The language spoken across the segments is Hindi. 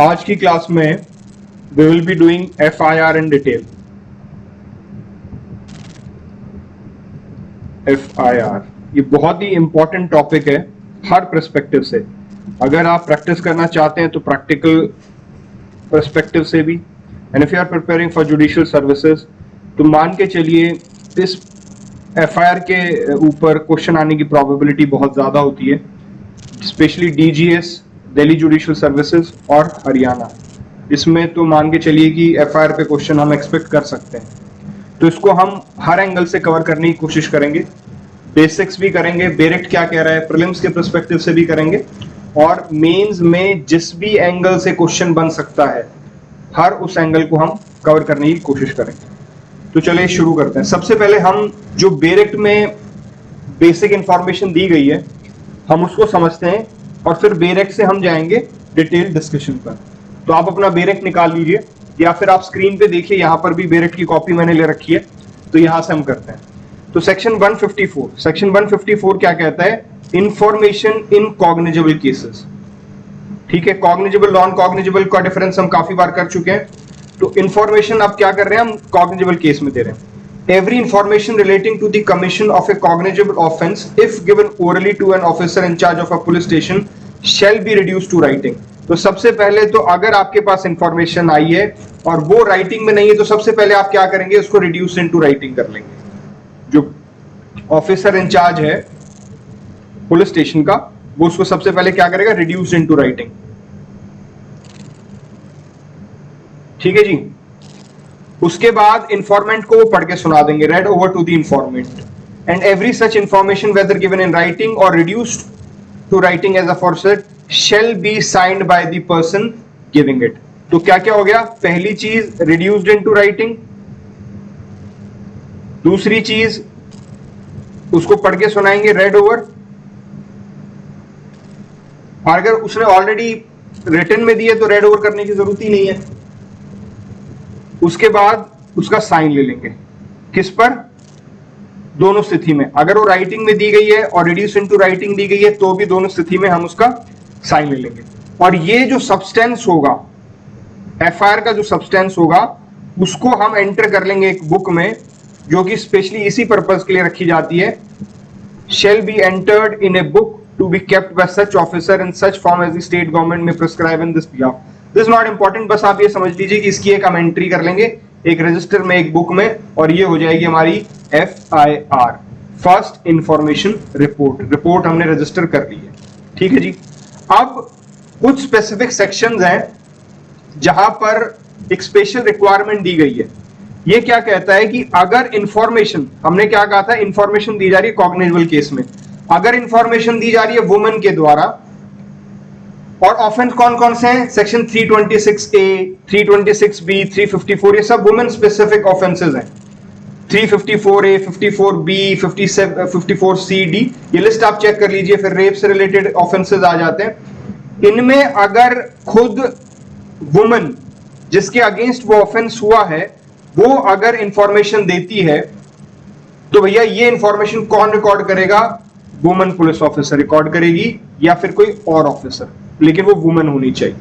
आज की क्लास में we will be doing FIR in detail. FIR ये बहुत ही इंपॉर्टेंट टॉपिक है हर पर्सपेक्टिव से। अगर आप प्रैक्टिस करना चाहते हैं तो प्रैक्टिकल पर्सपेक्टिव से भी, and if you are preparing for judicial services तो मान के चलिए इस FIR के ऊपर क्वेश्चन आने की प्रोबेबिलिटी बहुत ज़्यादा होती है, specially DGS Delhi judicial services और हरियाणा। इसमें तो मान के चलिए कि FIR पे क्वेश्चन हम एक्सपेक्ट कर सकते हैं, तो इसको हम हर एंगल से कवर करने की कोशिश करेंगे। बेसिक्स भी करेंगे, बेरेक्ट क्या कह रहा है, प्रीलिम्स के पर्सपेक्टिव से भी करेंगे, और मेंस में जिस भी एंगल से क्वेश्चन बन सकता है हर उस एंगल को हम कवर करने की कोशिश करेंगे। तो चलिए शुरू करते हैं। सबसे पहले हम जो बेरेक्ट में बेसिक इंफॉर्मेशन दी गई है हम उसको समझते हैं, और फिर बेरेक्ट से हम जाएंगे डिटेल डिस्कशन पर। तो आप अपना बेरेक्ट निकाल लीजिए, या फिर आप स्क्रीन पे देखिए, यहाँ पर भी बेरेक्ट की कॉपी मैंने ले रखी है, तो यहाँ से हम करते हैं। तो सेक्शन 154 क्या कहता है? Information in cognizable cases. ठीक है, कॉग्निजेबल नॉन कॉग्निजेबल का डिफरेंस हम काफी बार कर चुके हैं। तो इंफॉर्मेशन अब क्या कर रहे हैं, हम कॉग्निजेबल केस में दे रहे हैं। Every information relating to the commission of a cognizable offence, if given orally to an officer in charge of a police station, shall be reduced to writing. तो सबसे पहले तो अगर आपके पास इंफॉर्मेशन आई है और वो राइटिंग में नहीं है तो सबसे पहले आप क्या करेंगे, उसको रिड्यूस इनटू राइटिंग कर लेंगे। जो ऑफिसर इंचार्ज है पुलिस स्टेशन का, वो उसको सबसे पहले क्या करेगा, रिड्यूस इनटू राइटिंग। ठीक है जी। उसके बाद इंफॉर्मेंट को वो पढ़ के सुना देंगे, read over to the informant, and every such information whether given in writing और reduced to writing as aforesaid shall be signed by the person giving it. तो क्या क्या हो गया? पहली चीज रिड्यूस्ड इनटू राइटिंग, दूसरी चीज उसको पढ़ के सुनाएंगे रेड ओवर, और अगर उसने ऑलरेडी रिटन में दिए तो रेड ओवर करने की जरूरत ही नहीं है। उसके बाद उसका साइन ले लेंगे, किस पर? दोनों स्थिति में, अगर वो राइटिंग में दी गई है और रिड्यूस इनटू राइटिंग दी गई है तो भी दोनों स्थिति में हम उसका साइन ले लेंगे। और ये जो सब्सटेंस होगा, FIR का जो सब्सटेंस होगा, उसको हम एंटर कर लेंगे एक बुक में, जो कि स्पेशली इसी पर्पज के लिए रखी जाती है। Shall be entered in a book to be kept by such officer in such form as the state government may prescribe in this behalf. This not important, बस आप ये समझ लीजिए कि इसकी एक हम एंट्री कर लेंगे एक रजिस्टर में, एक बुक में, और ये हो जाएगी हमारी FIR, फर्स्ट इंफॉर्मेशन रिपोर्ट हमने रजिस्टर कर ली है। ठीक है जी। अब कुछ स्पेसिफिक सेक्शंस हैं जहां पर एक स्पेशल रिक्वायरमेंट दी गई है। ये क्या कहता है कि अगर इंफॉर्मेशन, हमने क्या कहा था, इंफॉर्मेशन दी जा रही है कॉग्निजेबल केस में, अगर इंफॉर्मेशन दी जा रही है वुमन के द्वारा, और ऑफेंस कौन कौन से हैं? सेक्शन 326A, 326B, 354, ये सब वुमेन स्पेसिफिक ऑफेंसेस हैं। 354A, 54B, 54CD, ये लिस्ट आप चेक कर लीजिए, फिर रेप से रिलेटेड ऑफेंसेस आ जाते हैं। इनमें अगर खुद वुमन जिसके अगेंस्ट वो ऑफेंस हुआ है वो अगर इंफॉर्मेशन देती है तो भैया ये इंफॉर्मेशन कौन रिकॉर्ड करेगा? वुमन पुलिस ऑफिसर रिकॉर्ड करेगी, या फिर कोई और ऑफिसर, लेकिन वो वुमन होनी चाहिए।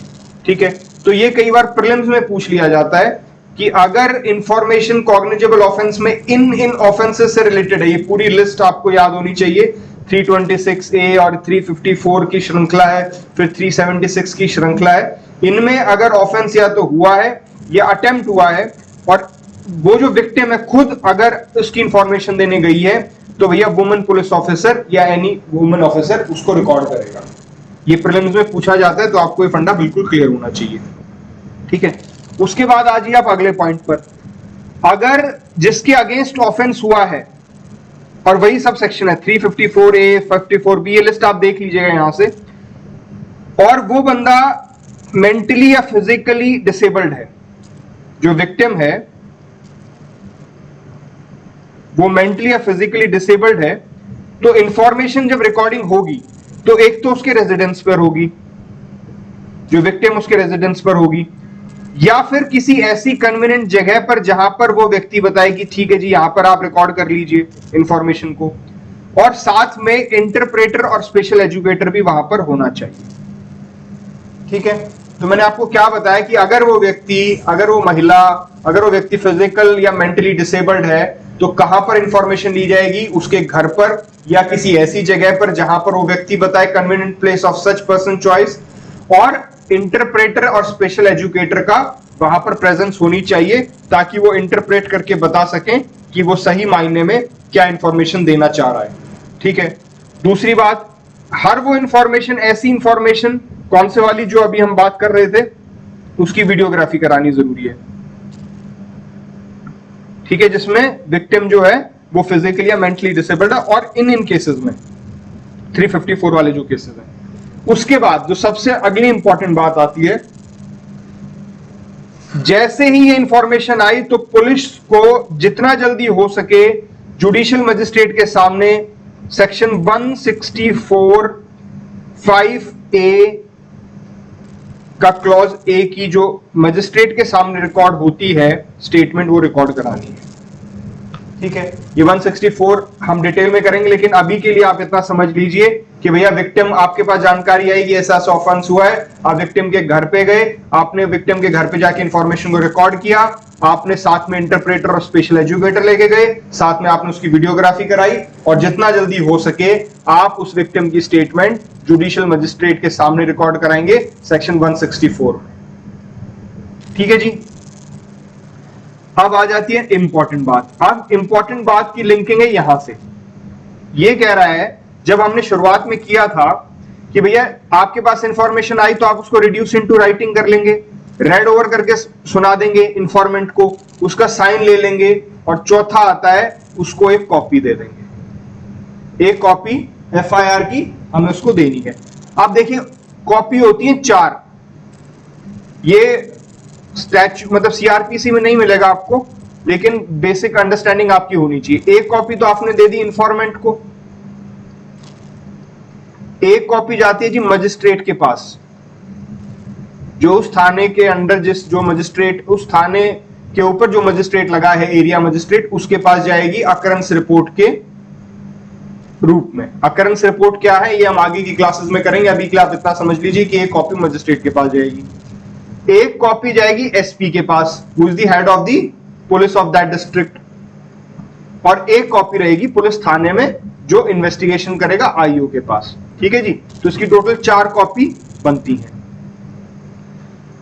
ठीक है। तो ये कई बार प्रीलिम्स में पूछ लिया जाता है कि अगर इंफॉर्मेशन कॉग्निजेबल ऑफेंस में इन ऑफेंसेस से रिलेटेड है, ये पूरी लिस्ट आपको याद होनी चाहिए। 326A और 354 की श्रृंखला है, फिर 376 की श्रृंखला है। इनमें अगर ऑफेंस या तो हुआ है या अटेम्प्ट हुआ है, और वो जो विक्टिम है खुद अगर उसकी इंफॉर्मेशन देने गई है, तो भैया वुमन पुलिस ऑफिसर या एनी वुमन ऑफिसर उसको रिकॉर्ड करेगा। ये प्रीलिम्स में पूछा जाता है, तो आपको ये फंडा बिल्कुल क्लियर होना चाहिए। ठीक है। उसके बाद आ जाइए आप अगले पॉइंट पर। अगर जिसके अगेंस्ट ऑफेंस हुआ है, और वही सब सेक्शन है 354A, 54B, ये लिस्ट आप देख लीजिएगा यहां से, और वो बंदा मेंटली या फिजिकली डिसेबल्ड है, जो विक्टिम है वो मेंटली या फिजिकली डिसेबल्ड है, तो इंफॉर्मेशन जब रिकॉर्डिंग होगी तो एक तो उसके रेजिडेंस पर होगी, जो विक्टिम उसके रेजिडेंस पर होगी, या फिर किसी ऐसी कन्वीनियंट जगह पर जहां पर वो व्यक्ति बताए कि ठीक है जी यहां पर आप रिकॉर्ड कर लीजिए इंफॉर्मेशन को, और साथ में इंटरप्रेटर और स्पेशल एजुकेटर भी वहां पर होना चाहिए। ठीक है। तो मैंने आपको क्या बताया कि अगर वो व्यक्ति, अगर वो महिला, अगर वो व्यक्ति फिजिकल या मेंटली डिसेबल्ड है तो कहां पर इंफॉर्मेशन ली जाएगी? उसके घर पर या किसी ऐसी जगह पर जहां पर वो व्यक्ति बताए, convenient place of such person choice, और इंटरप्रेटर और स्पेशल एजुकेटर का वहां पर प्रेजेंस होनी चाहिए ताकि वो इंटरप्रेट करके बता सकें कि वो सही मायने में क्या इंफॉर्मेशन देना चाह रहा है। ठीक है। दूसरी बात, हर वो इंफॉर्मेशन, ऐसी इंफॉर्मेशन कौन से वाली जो अभी हम बात कर रहे थे, उसकी वीडियोग्राफी करानी जरूरी है। ठीक है, जिसमें विक्टिम जो है वो फिजिकली या मेंटली डिसेबल्ड है, और इन केसेस में 354 वाले जो केसेस हैं। उसके बाद जो सबसे अगली इंपॉर्टेंट बात आती है, जैसे ही ये इंफॉर्मेशन आई तो पुलिस को जितना जल्दी हो सके जुडिशियल मजिस्ट्रेट के सामने सेक्शन 164(5)(a) का क्लॉज ए की जो मजिस्ट्रेट के सामने रिकॉर्ड होती है स्टेटमेंट, वो रिकॉर्ड करानी है। ठीक है, ये 164 हम डिटेल में करेंगे, लेकिन अभी के लिए आप इतना समझ लीजिए कि भैया विक्टिम, आपके पास जानकारी आई कि ऐसा ऑफेंस हुआ है, आप विक्टिम के घर पे गए, आपने विक्टिम के घर पे जाके इंफॉर्मेशन को रिकॉर्ड किया, आपने साथ में इंटरप्रेटर और स्पेशल एजुकेटर लेके गए, साथ में आपने उसकी वीडियोग्राफी कराई, और जितना जल्दी हो सके आप उस विक्टिम की स्टेटमेंट जुडिशियल मजिस्ट्रेट के सामने रिकॉर्ड कराएंगे सेक्शन 164। ठीक है जी। अब आ जाती है इंपॉर्टेंट बात। अब इंपॉर्टेंट बात की लिंकिंग है यहां से। ये कह रहा है, जब हमने शुरुआत में किया था कि भैया आपके पास इंफॉर्मेशन आई तो आप उसको रिड्यूस इनटू राइटिंग कर लेंगे, रेड ओवर करके सुना देंगे इंफॉर्मेंट को, उसका साइन ले लेंगे, और चौथा आता है उसको एक कॉपी दे देंगे। एक कॉपी एफआईआर की हमें उसको देनी है। अब देखिए, कॉपी होती है 4। ये स्टैच्यू मतलब सीआरपीसी में नहीं मिलेगा आपको, लेकिन बेसिक अंडरस्टैंडिंग आपकी होनी चाहिए। एक कॉपी तो आपने दे दी इंफॉर्मेंट को, एक कॉपी जाती है जी मजिस्ट्रेट के पास, जो उस थाने के अंडर जो मजिस्ट्रेट, उस थाने के ऊपर जो मजिस्ट्रेट लगा है, एरिया मजिस्ट्रेट, उसके पास जाएगी अकरेंस रिपोर्ट के रूप में। अकरेंस रिपोर्ट क्या है ये हम आगे की क्लासेस में करेंगे, अभी के लिए आप इतना समझ लीजिए कि एक कॉपी मजिस्ट्रेट के पास जाएगी, एक कॉपी जाएगी एसपी के पास, who is the head of the police of that district, और एक कॉपी रहेगी पुलिस थाने में जो इन्वेस्टिगेशन करेगा आईओ के पास। ठीक है जी, तो इसकी टोटल 4 कॉपी बनती हैं।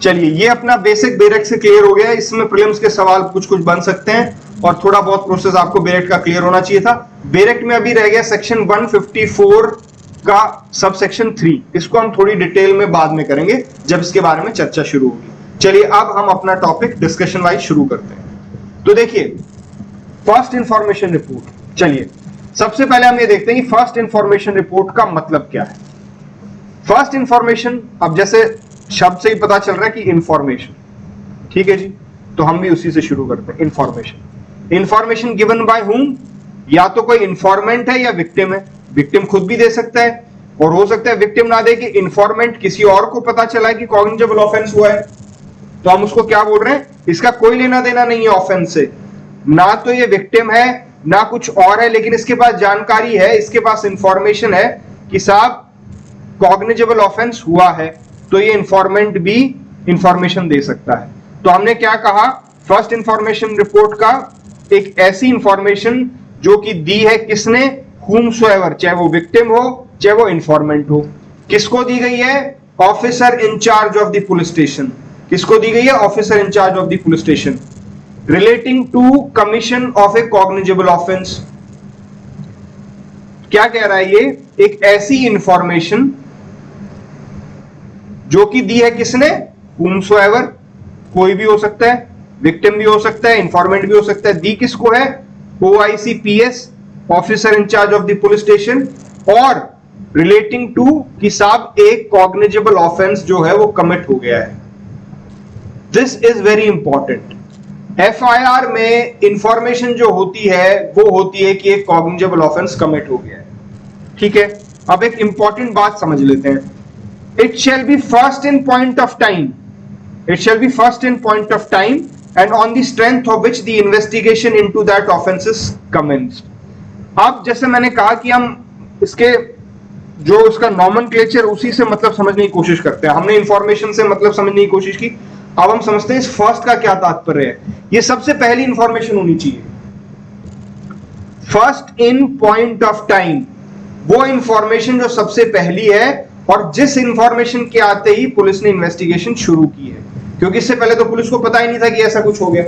चलिए, ये अपना बेसिक बेरेक्ट से क्लियर हो गया। इसमें प्रीलिम्स के सवाल कुछ कुछ बन सकते हैं, और थोड़ा बहुत प्रोसेस आपको बेरेक्ट का क्लियर होना चाहिए था। बेरेक्ट में अभी रह गया सेक्शन 154 का सब सेक्शन 3, इसको हम थोड़ी डिटेल में बाद में करेंगे जब इसके बारे में चर्चा शुरू होगी। चलिए, अब हम अपना टॉपिक डिस्कशन वाइज शुरू करते हैं। तो देखिए, फर्स्ट इंफॉर्मेशन रिपोर्ट। चलिए, सबसे पहले हम ये देखते हैं कि फर्स्ट इंफॉर्मेशन रिपोर्ट का मतलब क्या है। फर्स्ट इंफॉर्मेशन, अब जैसे शब्द से ही पता चल रहा है कि इंफॉर्मेशन, ठीक है जी, तो हम भी उसी से शुरू करते हैं। Information, information given by whom, या तो कोई इंफॉर्मेंट है या विक्टिम है। विक्टिम खुद भी दे सकता है, और हो सकता है विक्टिम ना दे कि इंफॉर्मेंट किसी और को पता चला है कि कॉग्निजेबल ऑफेंस हुआ है, तो हम उसको क्या बोल रहे हैं, इसका कोई लेना देना नहीं है ऑफेंस से, ना तो ये विक्टिम है ना कुछ और है, लेकिन इसके पास जानकारी है, इसके पास इंफॉर्मेशन है कि साहब कॉग्निजेबल ऑफेंस हुआ है, तो ये इंफॉर्मेंट भी इंफॉर्मेशन दे सकता है। तो हमने क्या कहा, फर्स्ट इंफॉर्मेशन रिपोर्ट का एक ऐसी इंफॉर्मेशन जो कि दी है किसने, whomsoever, चाहे वो विक्टिम हो चाहे वो इंफॉर्मेंट हो। किसको दी गई है, officer in charge of the police station. किसको दी गई है, officer in charge of the police station, relating to commission of a cognizable offence. क्या कह रहा है ये, एक ऐसी इंफॉर्मेशन जो कि दी है किसने, whomsoever, कोई भी हो सकता है, विक्टिम भी हो सकता है, इंफॉर्मेंट भी हो सकता है। दी किसको है, OICPS, officer in charge of the police station, और रिलेटिंग टू कि साहब एक कॉग्निजेबल ऑफेंस जो है वो कमिट हो गया है। This is very important. FIR में इंफॉर्मेशन जो होती है वो होती है कि एक कॉग्निजेबल ऑफेंस कमिट हो गया है। ठीक है, अब एक इंपॉर्टेंट बात समझ लेते हैं। It shall be first in point of time. It shall be first in point of time, and on the strength of which the investigation into that offence is commenced. अब जैसे मैंने कहा कि हम इसके जो उसका नॉमेनक्लेचर उसी से मतलब समझने की कोशिश करते हैं। हमने इंफॉर्मेशन से मतलब समझने की कोशिश की, अब हम समझते हैं इस फर्स्ट का क्या तात्पर्य है। ये सबसे पहली इंफॉर्मेशन होनी चाहिए। First in point of time, वो इंफॉर्मेशन जो सबसे पहली है और जिस इंफॉर्मेशन के आते ही पुलिस ने इन्वेस्टिगेशन शुरू की है, क्योंकि इससे पहले तो पुलिस को पता ही नहीं था कि ऐसा कुछ हो गया।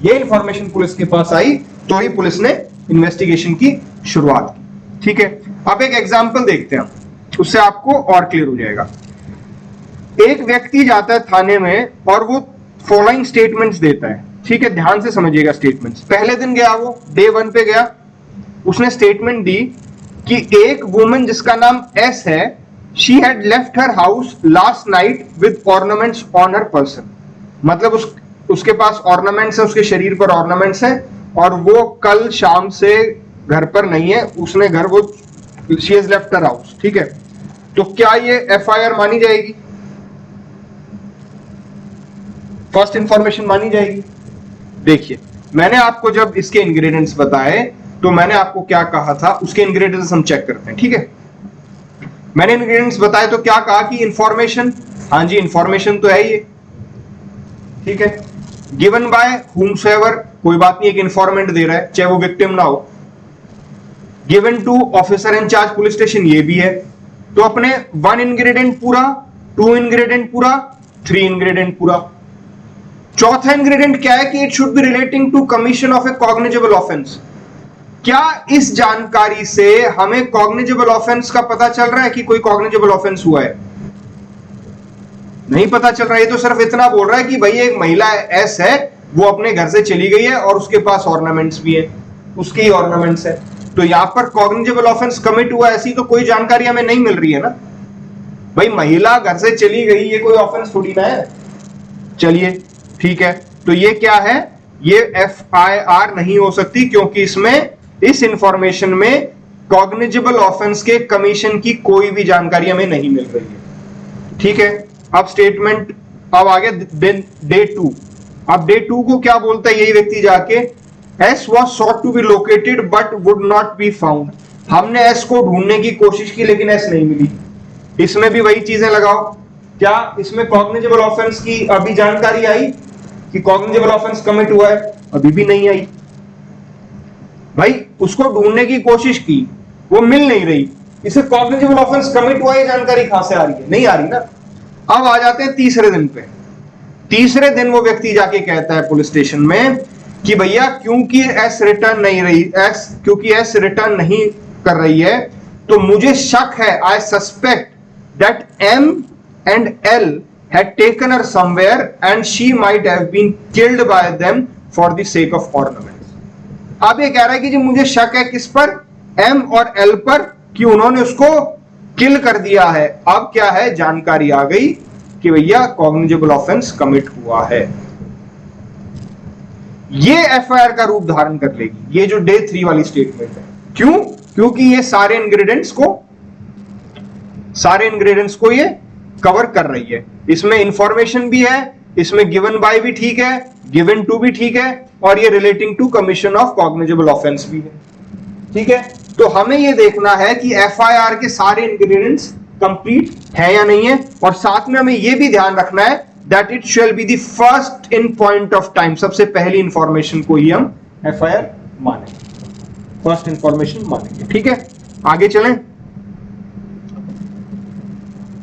ये इंफॉर्मेशन पुलिस के पास आई तो ही पुलिस ने इन्वेस्टिगेशन की शुरुआत की। ठीक है, अब एक एग्जांपल देखते हैं, उससे आपको और क्लियर हो जाएगा। एक व्यक्ति जाता है थाने में और वो फॉलोइंग स्टेटमेंट्स देता है। ठीक है, ध्यान से समझिएगा स्टेटमेंट्स। पहले दिन गया, वो डे 1 पे गया, उसने स्टेटमेंट दी कि एक वुमन जिसका नाम एस है, she had left her house last night with ornaments on her person. मतलब उसके पास ऑर्नामेंट्स है, उसके शरीर पर ऑर्नामेंट्स है और वो कल शाम से घर पर नहीं है, उसने घर वो she has left her house. ठीक है, तो क्या ये एफआईआर मानी जाएगी? फर्स्ट इंफॉर्मेशन मानी जाएगी? देखिए, मैंने आपको जब इसके इंग्रेडिएंट्स बताए तो मैंने आपको क्या कहा था, उसके इंग्रेडिएंट्स हम चेक करते हैं। ठीक है, मैंने इंग्रेडिएंट्स बताए तो क्या कहा कि इंफॉर्मेशन, हाँ जी इंफॉर्मेशन तो है ये। ठीक है, गिवन बाय whomsoever, कोई बात नहीं, एक इंफॉर्मेंट दे रहा है चाहे वो विक्टिम ना हो। Given to officer in charge police station, ये भी है। तो अपने 1 इंग्रेडिएंट पूरा, 2 इंग्रेडिएंट पूरा, 3 इंग्रेडिएंट पूरा। चौथा इंग्रेडिएंट क्या है कि it should be relating to commission of a cognizable offence. क्या इस जानकारी से हमें कॉग्निजेबल ऑफेंस का पता चल रहा है कि कोई कॉग्निजेबल ऑफेंस हुआ है? नहीं पता चल रहा है। ये तो सिर्फ इतना बोल रहा है कि भाई एक महिला एस है, वो अपने घर से चली गई है और उसके पास ऑर्नामेंट्स भी है, उसके ही ऑर्नामेंट्स है। तो यहां पर कॉग्निजेबल ऑफेंस कमिट हुआ ऐसी तो कोई जानकारी हमें नहीं मिल रही है ना। भाई महिला घर से चली गई, ये कोई ऑफेंस थोड़ी ना है। चलिए ठीक है, तो ये क्या है, ये एफआईआर नहीं हो सकती क्योंकि इसमें, इस इंफॉर्मेशन में कॉग्निजेबल ऑफेंस के कमीशन की कोई भी जानकारी हमें नहीं मिल रही है। ठीक है, अब स्टेटमेंट, अब आगे डे 2। अब डे 2 को क्या बोलता है यही व्यक्ति जाके, S was sought to be located but would not be found. हमने एस को ढूंढने की कोशिश की लेकिन एस नहीं मिली। इसमें भी वही चीजें लगाओ। क्या इसमें कॉग्निजेबल ऑफेंस की अभी जानकारी आई कि कॉग्निजेबल ऑफेंस कमिट हुआ है? अभी भी नहीं आई। भाई उसको ढूंढने की कोशिश की, वो मिल नहीं रही, इसे कॉग्निजेबल ऑफेंस कमिट हुआ है जानकारी कहां से आ रही है? नहीं आ रही ना। अब आ जाते हैं तीसरे दिन पे। तीसरे दिन वो व्यक्ति जाके कहता है पुलिस स्टेशन में कि भैया क्योंकि एस रिटर्न नहीं रही, क्योंकि एस रिटर्न नहीं कर रही है तो मुझे शक है, I suspect that M and L had taken her somewhere and she might have been killed by them for the sake of ornaments. अब ये कह रहा है कि जी मुझे शक है किस पर, एम और एल पर, कि उन्होंने उसको किल कर दिया है। अब क्या है, जानकारी आ गई कि भैया कॉग्निजेबल ऑफेंस कमिट हुआ है। ये एफआईआर का रूप धारण कर लेगी, ये जो डे 3 वाली स्टेटमेंट है। क्यों? क्योंकि ये सारे इंग्रेडिएंट्स को ये कवर कर रही है। इसमें इंफॉर्मेशन भी है, इसमें गिवन बाय भी ठीक है, गिवन टू भी ठीक है, और ये relating to commission of cognizable offence भी है। ठीक है, तो हमें ये देखना है कि एफआईआर के सारे इंग्रेडिएंट्स कंप्लीट है या नहीं है, और साथ में हमें ये भी ध्यान रखना है that it shall be the first in point of time. सबसे पहली इंफॉर्मेशन को ही हम एफआईआर मानेंगे, फर्स्ट इंफॉर्मेशन मानेंगे। ठीक है, आगे चलें।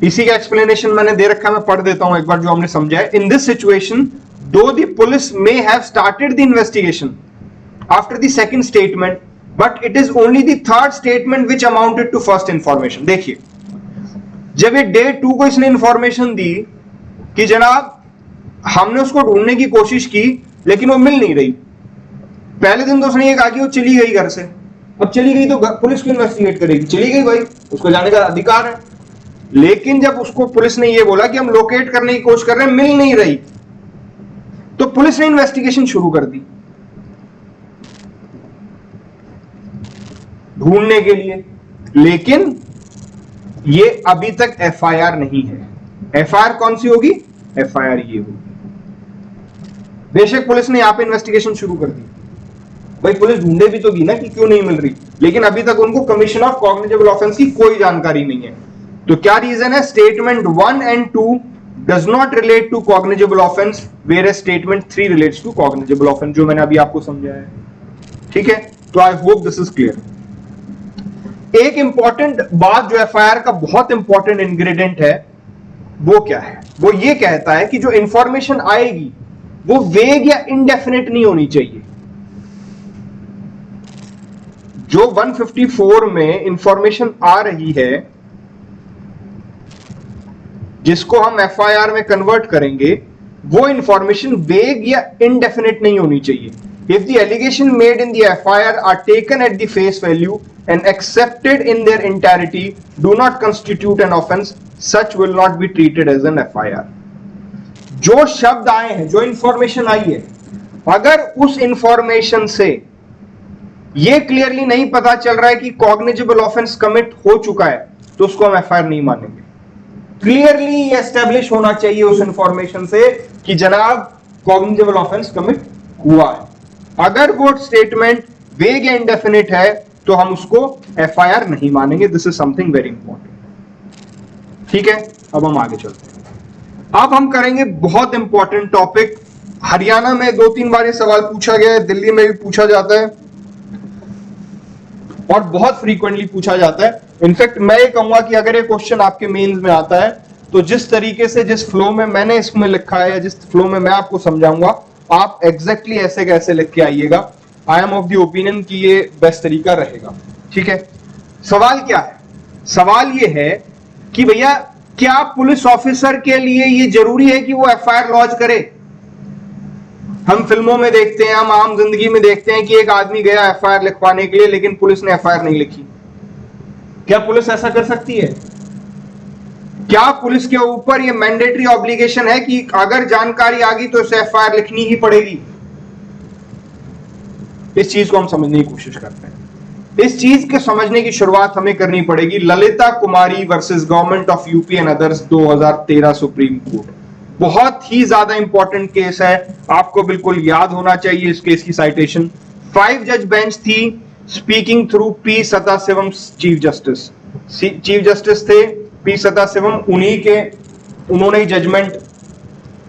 इसी का एक्सप्लेनेशन मैंने दे रखा है, मैं पढ़ देता हूं एक बार जो हमने समझा है। In this situation though the police may have started the investigation after the second statement but it is only the third statement which amounted to first information. देखिए, जब ये डे 2 को इसने इंफॉर्मेशन दी कि जनाब हमने उसको ढूंढने की कोशिश की लेकिन वो मिल नहीं रही, पहले दिन तो उसने ये कहा कि वो चली गई घर से। अब चली गई तो पुलिस क्यों इन्वेस्टिगेट करेगी? चली गई भाई, उसको जाने का अधिकार है। लेकिन जब उसको पुलिस ने ये बोला कि हम लोकेट करने की कोशिश कर रहे हैं, मिल नहीं रही, तो पुलिस ने इन्वेस्टिगेशन शुरू कर दी ढूंढने के लिए। लेकिन ये अभी तक एफआईआर नहीं है। एफआईआर कौन सी होगी? एफआईआर ये होगी। बेशक पुलिस ने यहां पे इन्वेस्टिगेशन शुरू कर दी, भाई पुलिस ढूंढे भी तो दी ना कि क्यों नहीं मिल रही, लेकिन अभी तक उनको कमीशन ऑफ कॉग्निजेबल ऑफेंस की कोई जानकारी नहीं है। तो क्या रीजन है? Statement 1 and 2 does not relate to cognizable offence, where statement 3 relates to cognizable offence, जो मैंने अभी आपको समझाया है। ठीक है, तो I hope this is clear. एक इंपॉर्टेंट बात जो एफआईआर का बहुत इंपॉर्टेंट इंग्रेडिएंट है वो क्या है? वो ये कहता है कि जो इंफॉर्मेशन आएगी वो वेग या इनडेफिनेट नहीं होनी चाहिए। जो 154 में इंफॉर्मेशन आ रही है जिसको हम एफआईआर में कन्वर्ट करेंगे, वो इंफॉर्मेशन वेग या इनडेफिनेट नहीं होनी चाहिए। If the allegation made in the FIR are taken at the face value and accepted in their entirety, do not constitute an offense, such will not be treated as an FIR. जो शब्द आए हैं, जो इंफॉर्मेशन आई है, अगर उस इंफॉर्मेशन से ये क्लियरली नहीं पता चल रहा है कि कॉग्निजेबल ऑफेंस कमिट हो चुका है, तो उसको हम एफआईआर नहीं मानेंगे। क्लियरली एस्टेब्लिश होना चाहिए उस इंफॉर्मेशन से कि जनाब कॉग्निजेबल ऑफेंस कमिट हुआ है। अगर वो स्टेटमेंट वेग या इंडेफिनिट है तो हम उसको एफआईआर नहीं मानेंगे। This is something very important. ठीक है, अब हम आगे चलते हैं। अब हम करेंगे बहुत इंपॉर्टेंट टॉपिक। हरियाणा में 2-3 बार ये सवाल पूछा गया है, दिल्ली में भी पूछा जाता है और बहुत फ्रीक्वेंटली पूछा जाता है। इनफैक्ट मैं ये कहूंगा कि अगर ये क्वेश्चन आपके मेंस में आता है तो जिस तरीके से, जिस फ्लो में मैंने इसमें लिखा है या जिस फ्लो में मैं आपको समझाऊंगा, आप एग्जैक्टली ऐसे कैसे लिख के आइएगा। I am of the opinion कि ये बेस्ट तरीका रहेगा। ठीक है, सवाल क्या है? सवाल ये है कि भैया क्या पुलिस ऑफिसर के लिए ये जरूरी है कि वो एफआईआर लॉन्च करे? हम फिल्मों में देखते हैं, हम आम जिंदगी में देखते हैं कि एक आदमी गया एफआईआर लिखवाने के लिए, लेकिन पुलिस ने एफआईआर नहीं लिखी। क्या पुलिस ऐसा कर सकती है? क्या पुलिस के ऊपर ये मैंडेटरी ऑब्लिगेशन है कि अगर जानकारी आ गई तो इसे एफआईआर लिखनी ही पड़ेगी? इस चीज को हम समझने की कोशिश करते हैं। इस चीज के समझने की शुरुआत हमें करनी पड़ेगी Lalita Kumari versus government of UP and others 2013 supreme court. बहुत ही ज्यादा इंपॉर्टेंट केस है, आपको बिल्कुल याद होना चाहिए इस केस की साइटेशन। 5 जज बेंच थी, speaking through P Sathasivam chief justice. Chief justice थे पी सदाशिवम, उन्होंने ही जजमेंट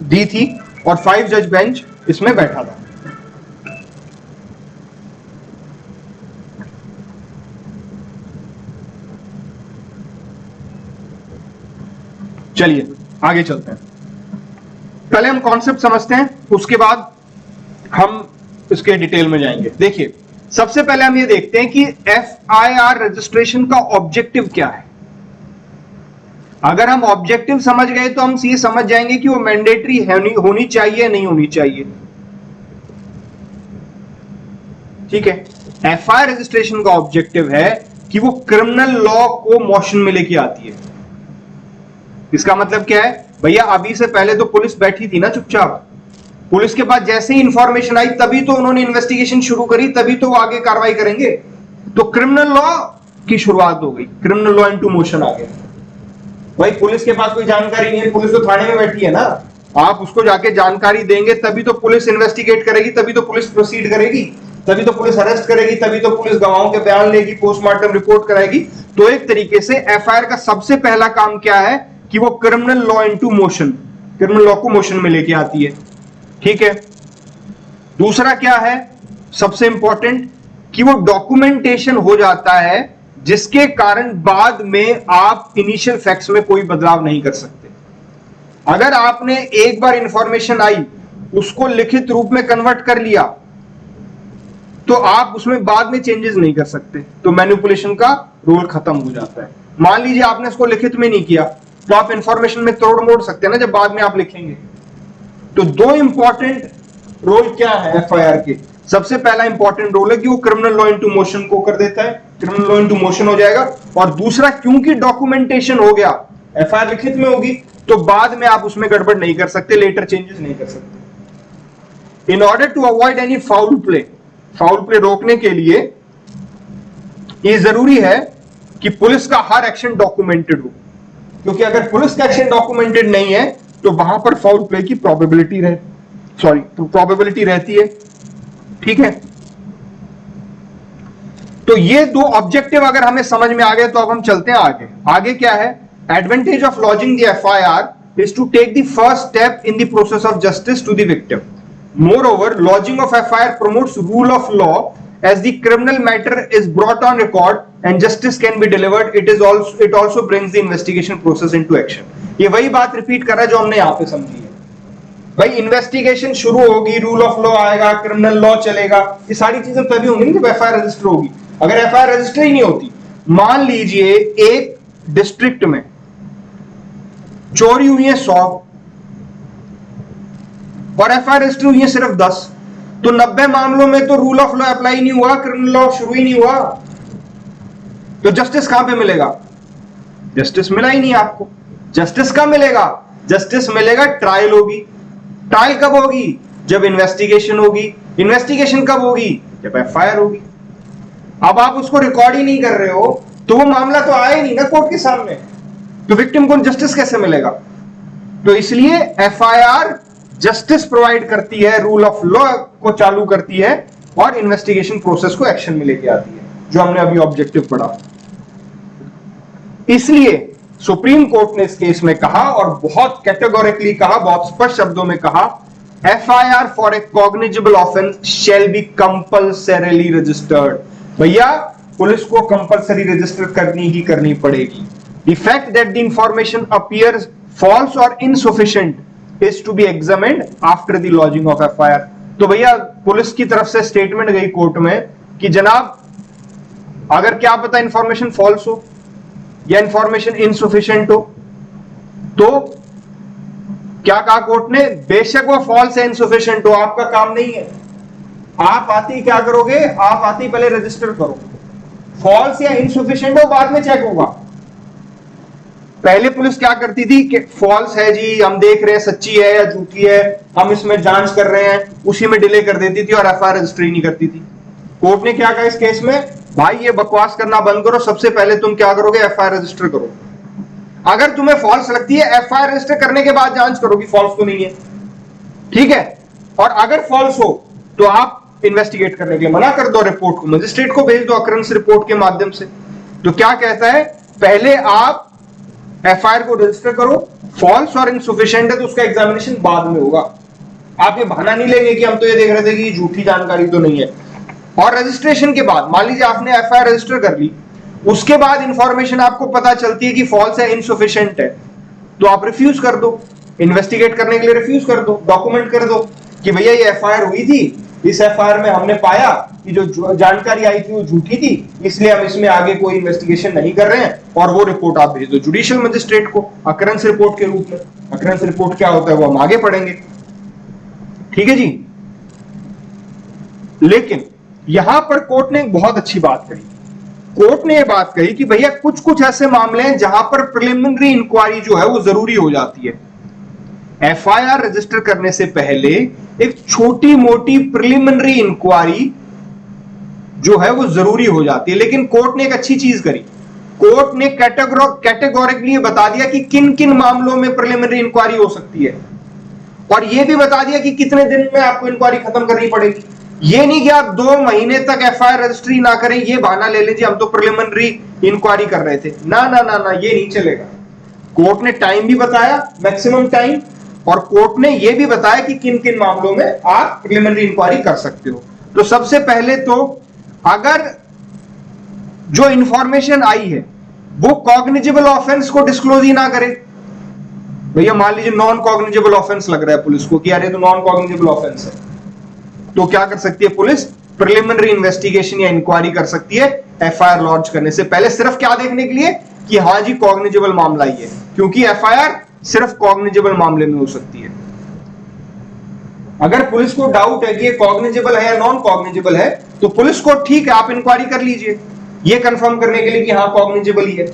दी थी और 5 जज बेंच इसमें बैठा था। चलिए आगे चलते हैं। पहले हम कॉन्सेप्ट समझते हैं, उसके बाद हम इसके डिटेल में जाएंगे। देखिए, सबसे पहले हम ये देखते हैं कि एफआईआर रजिस्ट्रेशन का ऑब्जेक्टिव क्या है। अगर हम ऑब्जेक्टिव समझ गए तो हम ये समझ जाएंगे कि वो मैंडेटरी होनी चाहिए नहीं होनी चाहिए। ठीक है, एफआईआर रजिस्ट्रेशन का ऑब्जेक्टिव है कि वो क्रिमिनल लॉ को मोशन में लेके आती है। इसका मतलब क्या है? भैया अभी से पहले तो पुलिस बैठी थी ना चुपचाप, पुलिस के पास जैसे ही इंफॉर्मेशन आई तभी तो उन्होंने इन्वेस्टिगेशन शुरू करी, तभी तो वो आगे कार्रवाई करेंगे। तो क्रिमिनल लॉ की शुरुआत हो गई, क्रिमिनल लॉ इनटू मोशन आ गया। भाई पुलिस के पास कोई जानकारी नहीं है, पुलिस तो थाने में बैठी है ना, आप उसको जाके जानकारी देंगे तभी तो पुलिस इन्वेस्टिगेट करेगी, तभी तो पुलिस प्रोसीड करेगी, तभी तो पुलिस अरेस्ट करेगी, तभी तो पुलिस गवाहों के बयान लेगी, पोस्टमार्टम रिपोर्ट कराएगी। तो एक तरीके से एफआईआर का सबसे पहला काम क्या है कि वो criminal law into motion, criminal law को मोशन में लेके आती है। ठीक है, दूसरा क्या है सबसे इंपॉर्टेंट, कि वो डॉक्यूमेंटेशन हो जाता है जिसके कारण बाद में आप इनिशियल फैक्ट्स में कोई बदलाव नहीं कर सकते। अगर आपने एक बार इंफॉर्मेशन आई उसको लिखित रूप में कन्वर्ट कर लिया तो आप उसमें बाद में चेंजेस नहीं कर सकते, तो मैनिपुलेशन का रोल खत्म हो जाता है। मान लीजिए आपने इसको लिखित में नहीं किया तो आप इंफॉर्मेशन में तोड़ मोड़ सकते हैं ना जब बाद में आप लिखेंगे। तो दो इंपॉर्टेंट रोल क्या है एफआईआर के? सबसे पहला इंपॉर्टेंट रोल है कि वो क्रिमिनल लॉ इनटू मोशन को कर देता है, क्रिमिनल लॉ इनटू मोशन हो जाएगा। और दूसरा, क्योंकि डॉक्यूमेंटेशन हो गया, एफआईआर लिखित में होगी तो बाद में आप उसमें गड़बड़ नहीं कर सकते, लेटर चेंजेस नहीं कर सकते। In order to avoid any foul play रोकने के लिए ये जरूरी है कि पुलिस का हर एक्शन डॉक्यूमेंटेड हो, क्योंकि अगर पुलिस का एक्शन डॉक्यूमेंटेड नहीं है तो वहां पर फाउल प्ले की प्रोबेबिलिटी रहती है। ठीक है, तो ये दो ऑब्जेक्टिव अगर हमें समझ में आ गए तो अब हम चलते हैं आगे। आगे क्या है? Advantage of lodging the FIR is to take the first step in the process of justice to the victim. Moreover, lodging of FIR promotes rule of law as the criminal matter is brought on record and justice can be delivered. It also brings the investigation process into action. ये वही बात रिपीट कर रहा है जो हमने यहां पे समझी है। भाई इन्वेस्टिगेशन शुरू होगी, रूल ऑफ लॉ आएगा, क्रिमिनल लॉ चलेगा, ये सारी चीजें तभी होंगी ना जब एफआईआर रजिस्टर होगी। अगर एफआईआर रजिस्टर ही नहीं होती, मान लीजिए एक डिस्ट्रिक्ट में चोरी हुई है 100 और एफआईआर रजिस्टर हुई है सिर्फ 10, तो 90 मामलों में तो रूल ऑफ लॉ अप्लाई नहीं हुआ, क्रिमिनल लॉ शुरू ही नहीं हुआ, तो जस्टिस कहां पे मिलेगा? जस्टिस मिला ही नहीं आपको। जस्टिस कब मिलेगा? जस्टिस मिलेगा ट्रायल होगी। ट्रायल कब होगी? जब इन्वेस्टिगेशन होगी। इन्वेस्टिगेशन कब होगी? जब एफआईआर होगी। अब आप उसको रिकॉर्ड ही नहीं कर रहे हो तो वो मामला तो आया ही नहीं ना कोर्ट के सामने, तो विक्टिम को जस्टिस कैसे मिलेगा? तो इसलिए एफआईआर जस्टिस प्रोवाइड करती है, रूल ऑफ लॉ को चालू करती है और इन्वेस्टिगेशन प्रोसेस को एक्शन में लेके आती है, जो हमने अभी ऑब्जेक्टिव पढ़ा। इसलिए सुप्रीम कोर्ट ने इस केस में कहा और बहुत कैटेगोरिकली कहा, बहुत स्पष्ट शब्दों में कहा, FIR for a cognizable offence shall be compulsorily registered. भैया पुलिस को कंपल्सरी रजिस्टर करनी ही करनी पड़ेगी। The fact that the information appears false और insufficient is to be examined after the lodging of FIR। तो भैया पुलिस की तरफ से स्टेटमेंट गई कोर्ट में कि जनाब अगर क्या पता इंफॉर्मेशन फॉल्स हो या इंफॉर्मेशन इनसफिशिएंट हो, तो क्या कहा कोर्ट ने? बेशक वो फॉल्स है, इनसफिशिएंट हो, आपका काम नहीं है। आप आती क्या करोगे? आप आती पहले रजिस्टर करो। फॉल्स या इनसफिशिएंट हो बाद में चेक होगा। पहले पुलिस क्या करती थी कि फॉल्स है जी, हम देख रहे हैं सच्ची है या झूठी है, हम इसमें जांच कर रहे हैं, उसी में डिले कर देती थी और एफआईआर रजिस्टर ही नहीं करती थी। कोर्ट ने क्या कहा इस केस में? भाई ये बकवास करना बंद करो, सबसे पहले तुम क्या करोगे? एफआईआर रजिस्टर करो। अगर तुम्हें फॉल्स लगती है, एफआईआर रजिस्टर करने के बाद जांच करोगी फॉल्स तो नहीं है, ठीक है? और अगर फॉल्स हो तो आप इन्वेस्टिगेट करने के लिए मना कर दो, रिपोर्ट को मजिस्ट्रेट को भेज दो अकरेंस रिपोर्ट के माध्यम से। तो क्या कहता है? पहले आप एफआईआर को रजिस्टर करो, फॉल्स और इनसफिशिएंट है तो उसका एग्जामिनेशन बाद में होगा। आप ये बहाना नहीं लेंगे कि हम तो ये देख रहे थे कि झूठी जानकारी तो नहीं है। और रजिस्ट्रेशन के बाद मान लीजिए आपने एफआईआर रजिस्टर कर ली, उसके बाद इंफॉर्मेशन आपको पता चलती है कि फॉल्स है, इनसफिशिएंट है, तो आप रिफ्यूज कर दो, इन्वेस्टिगेट करने के लिए रिफ्यूज कर दो, डॉक्यूमेंट कर दो कि भैया ये एफआईआर हुई थी, इस एफआईआर में हमने पाया कि जो जानकारी आई थी वो झूठी थी, इसलिए हम इसमें आगे कोई इन्वेस्टिगेशन नहीं कर रहे हैं, और वो रिपोर्ट आप भेज दो जुडिशियल मजिस्ट्रेट को अकरेंस रिपोर्ट के रूप में। अकरेंस रिपोर्ट क्या होता है वो हम आगे पढ़ेंगे, ठीक है जी। लेकिन यहां पर कोर्ट ने एक बहुत अच्छी बात कही। कोर्ट ने यह बात कही कि भैया कुछ कुछ ऐसे मामले हैं जहां पर प्रिलिमिनरी इंक्वायरी जो है वो जरूरी हो जाती है। एफआईआर रजिस्टर करने से पहले एक छोटी मोटी प्रिलिमिनरी इंक्वायरी जो है वो जरूरी हो जाती है। लेकिन कोर्ट ने एक अच्छी चीज करी, कोर्ट ने कैटेगोरिकली बता दिया कि किन किन मामलों में प्रिलिमिनरी इंक्वायरी हो सकती है, और यह भी बता दिया कि कितने दिन में आपको इंक्वायरी खत्म करनी पड़ेगी। ये नहीं कि आप 2 महीने तक एफआईआर रजिस्ट्री ना करें, ये बहाना ले लीजिए हम तो प्रिलिमिनरी इंक्वायरी कर रहे थे, ना ना ना ना, ये नहीं चलेगा। कोर्ट ने टाइम भी बताया, मैक्सिमम टाइम, और कोर्ट ने यह भी बताया कि किन किन मामलों में आप प्रिलिमिनरी इंक्वायरी कर सकते हो। तो सबसे पहले तो अगर जो इंफॉर्मेशन आई है वो कॉग्निजेबल ऑफेंस को डिस्क्लोज ही ना करे, भैया मान लीजिए नॉन कॉग्निजेबल ऑफेंस लग रहा है पुलिस को कि यार ये तो नॉन कॉग्निजेबल ऑफेंस है, तो क्या कर सकती है पुलिस? प्रिलिमिनरी इन्वेस्टिगेशन या इंक्वायरी कर सकती है एफआईआर लॉन्च करने से पहले, सिर्फ क्या देखने के लिए कि हाँ जी कॉग्निजेबल मामला ही है, क्योंकि एफआईआर सिर्फ कॉग्निजेबल मामले में हो सकती है। अगर पुलिस को डाउट है कि ये कॉग्निजेबल है या नॉन कॉग्निजेबल है, तो पुलिस को ठीक है आप इंक्वायरी कर लीजिए, ये कंफर्म करने के लिए कि हाँ कॉग्निजेबल ही है।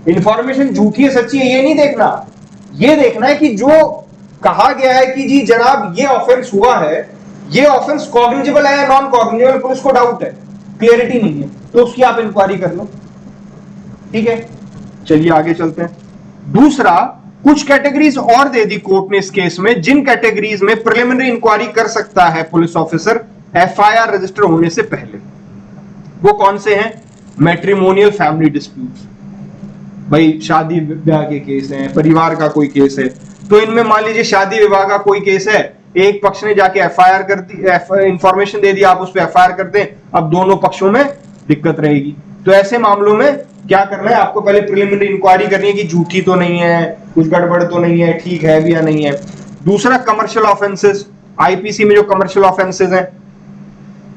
इंफॉर्मेशन झूठी है सच्ची है ये नहीं देखना, ये देखना है कि जो कहा गया है कि जी जनाब ये ऑफेंस हुआ है, ये ऑफेंस कॉग्निजेबल है या नॉन कॉग्निजेबल, पुलिस को डाउट है, क्लियरिटी नहीं है, तो उसकी आप इंक्वायरी कर लो, ठीक है। चलिए आगे चलते हैं। दूसरा, कुछ कैटेगरीज और दे दी कोर्ट ने इस केस में, जिन कैटेगरीज में प्रिलिमिनरी इंक्वायरी कर सकता है पुलिस ऑफिसर एफआईआर रजिस्टर होने से पहले। वो कौन से हैं? मैट्रिमोनियल फैमिली डिस्प्यूट्स, भाई शादी विवाह के केस हैं, परिवार का कोई केस है। तो इनमें मान लीजिए शादी विवाह का कोई केस है, एक पक्ष ने जाके एफआईआर कर दी, इंफॉर्मेशन दे दी, आप उस पर एफआईआर कर दें, अब दोनों पक्षों में दिक्कत रहेगी। तो ऐसे मामलों में क्या करना है, आपको पहले प्रिलिमिनरी इंक्वायरी करनी है कि झूठी तो नहीं है, कुछ गड़बड़ तो नहीं है, ठीक है भी या नहीं है। दूसरा कमर्शियल ऑफेंसेस, आईपीसी में जो कमर्शियल ऑफेंसेस हैं।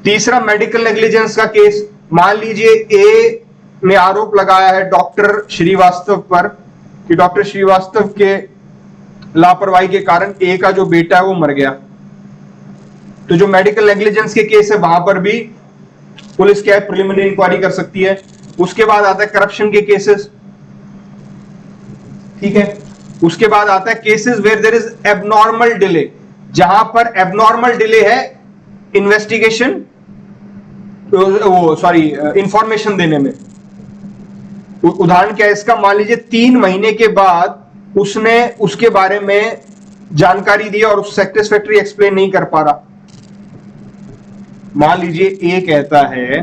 तीसरा मेडिकल नेग्लिजेंस का केस, मान लीजिए ए ने आरोप लगाया है डॉक्टर श्रीवास्तव पर कि डॉक्टर श्रीवास्तव के लापरवाही के कारण ए का जो बेटा है वो मर गया। तो जो मेडिकल नेग्लिजेंस के केस है वहां पर भी पुलिस क्या है, प्रिलिमिनरी इंक्वायरी कर सकती है। उसके बाद आता है करप्शन के केसेस, ठीक है। उसके बाद आता है cases where there is abnormal delay, जहां पर एबनॉर्मल डिले है इन्वेस्टिगेशन, वो सॉरी इंफॉर्मेशन देने में। उदाहरण क्या है इसका, मान लीजिए 3 महीने के बाद उसने उसके बारे में जानकारी दी और उस सेटिस्फैक्टरी एक्सप्लेन नहीं कर पा रहा। मान लीजिए ए कहता है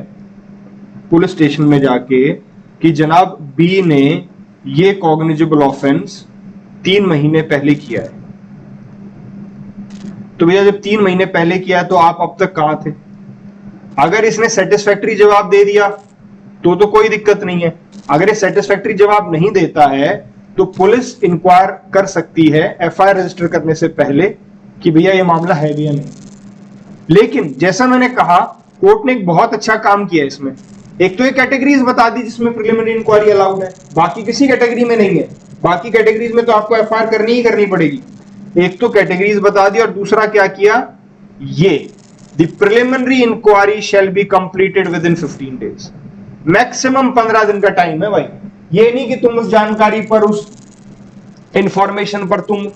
पुलिस स्टेशन में जाके कि जनाब बी ने ये कॉग्निजेबल ऑफेंस 3 महीने पहले किया है। तो भैया जब 3 महीने पहले किया तो आप अब तक कहां थे? अगर इसने सेटिस्फैक्टरी जवाब दे दिया तो कोई दिक्कत नहीं है। अगर ये सेटिस्फैक्टरी जवाब नहीं देता है तो पुलिस इंक्वायर कर सकती है एफआईआर रजिस्टर करने से पहले कि भैया ये मामला है भी या नहीं। लेकिन जैसा मैंने कहा, कोर्ट ने एक बहुत अच्छा काम किया इसमें। एक तो ये कैटेगरीज बता दी जिसमें प्रिलिमिनरी इंक्वायरी अलाउड है, बाकी किसी कैटेगरी में नहीं है। बाकी कैटेगरीज में तो आपको एफआईआर करनी ही करनी पड़ेगी। एक तो कैटेगरीज बता दी और दूसरा क्या किया, ये the preliminary inquiry shall be completed within 15 days. Maximum 15 दिन का टाइम है भाई। ये नहीं कि तुम उस जानकारी पर, उस इंफॉर्मेशन पर तुम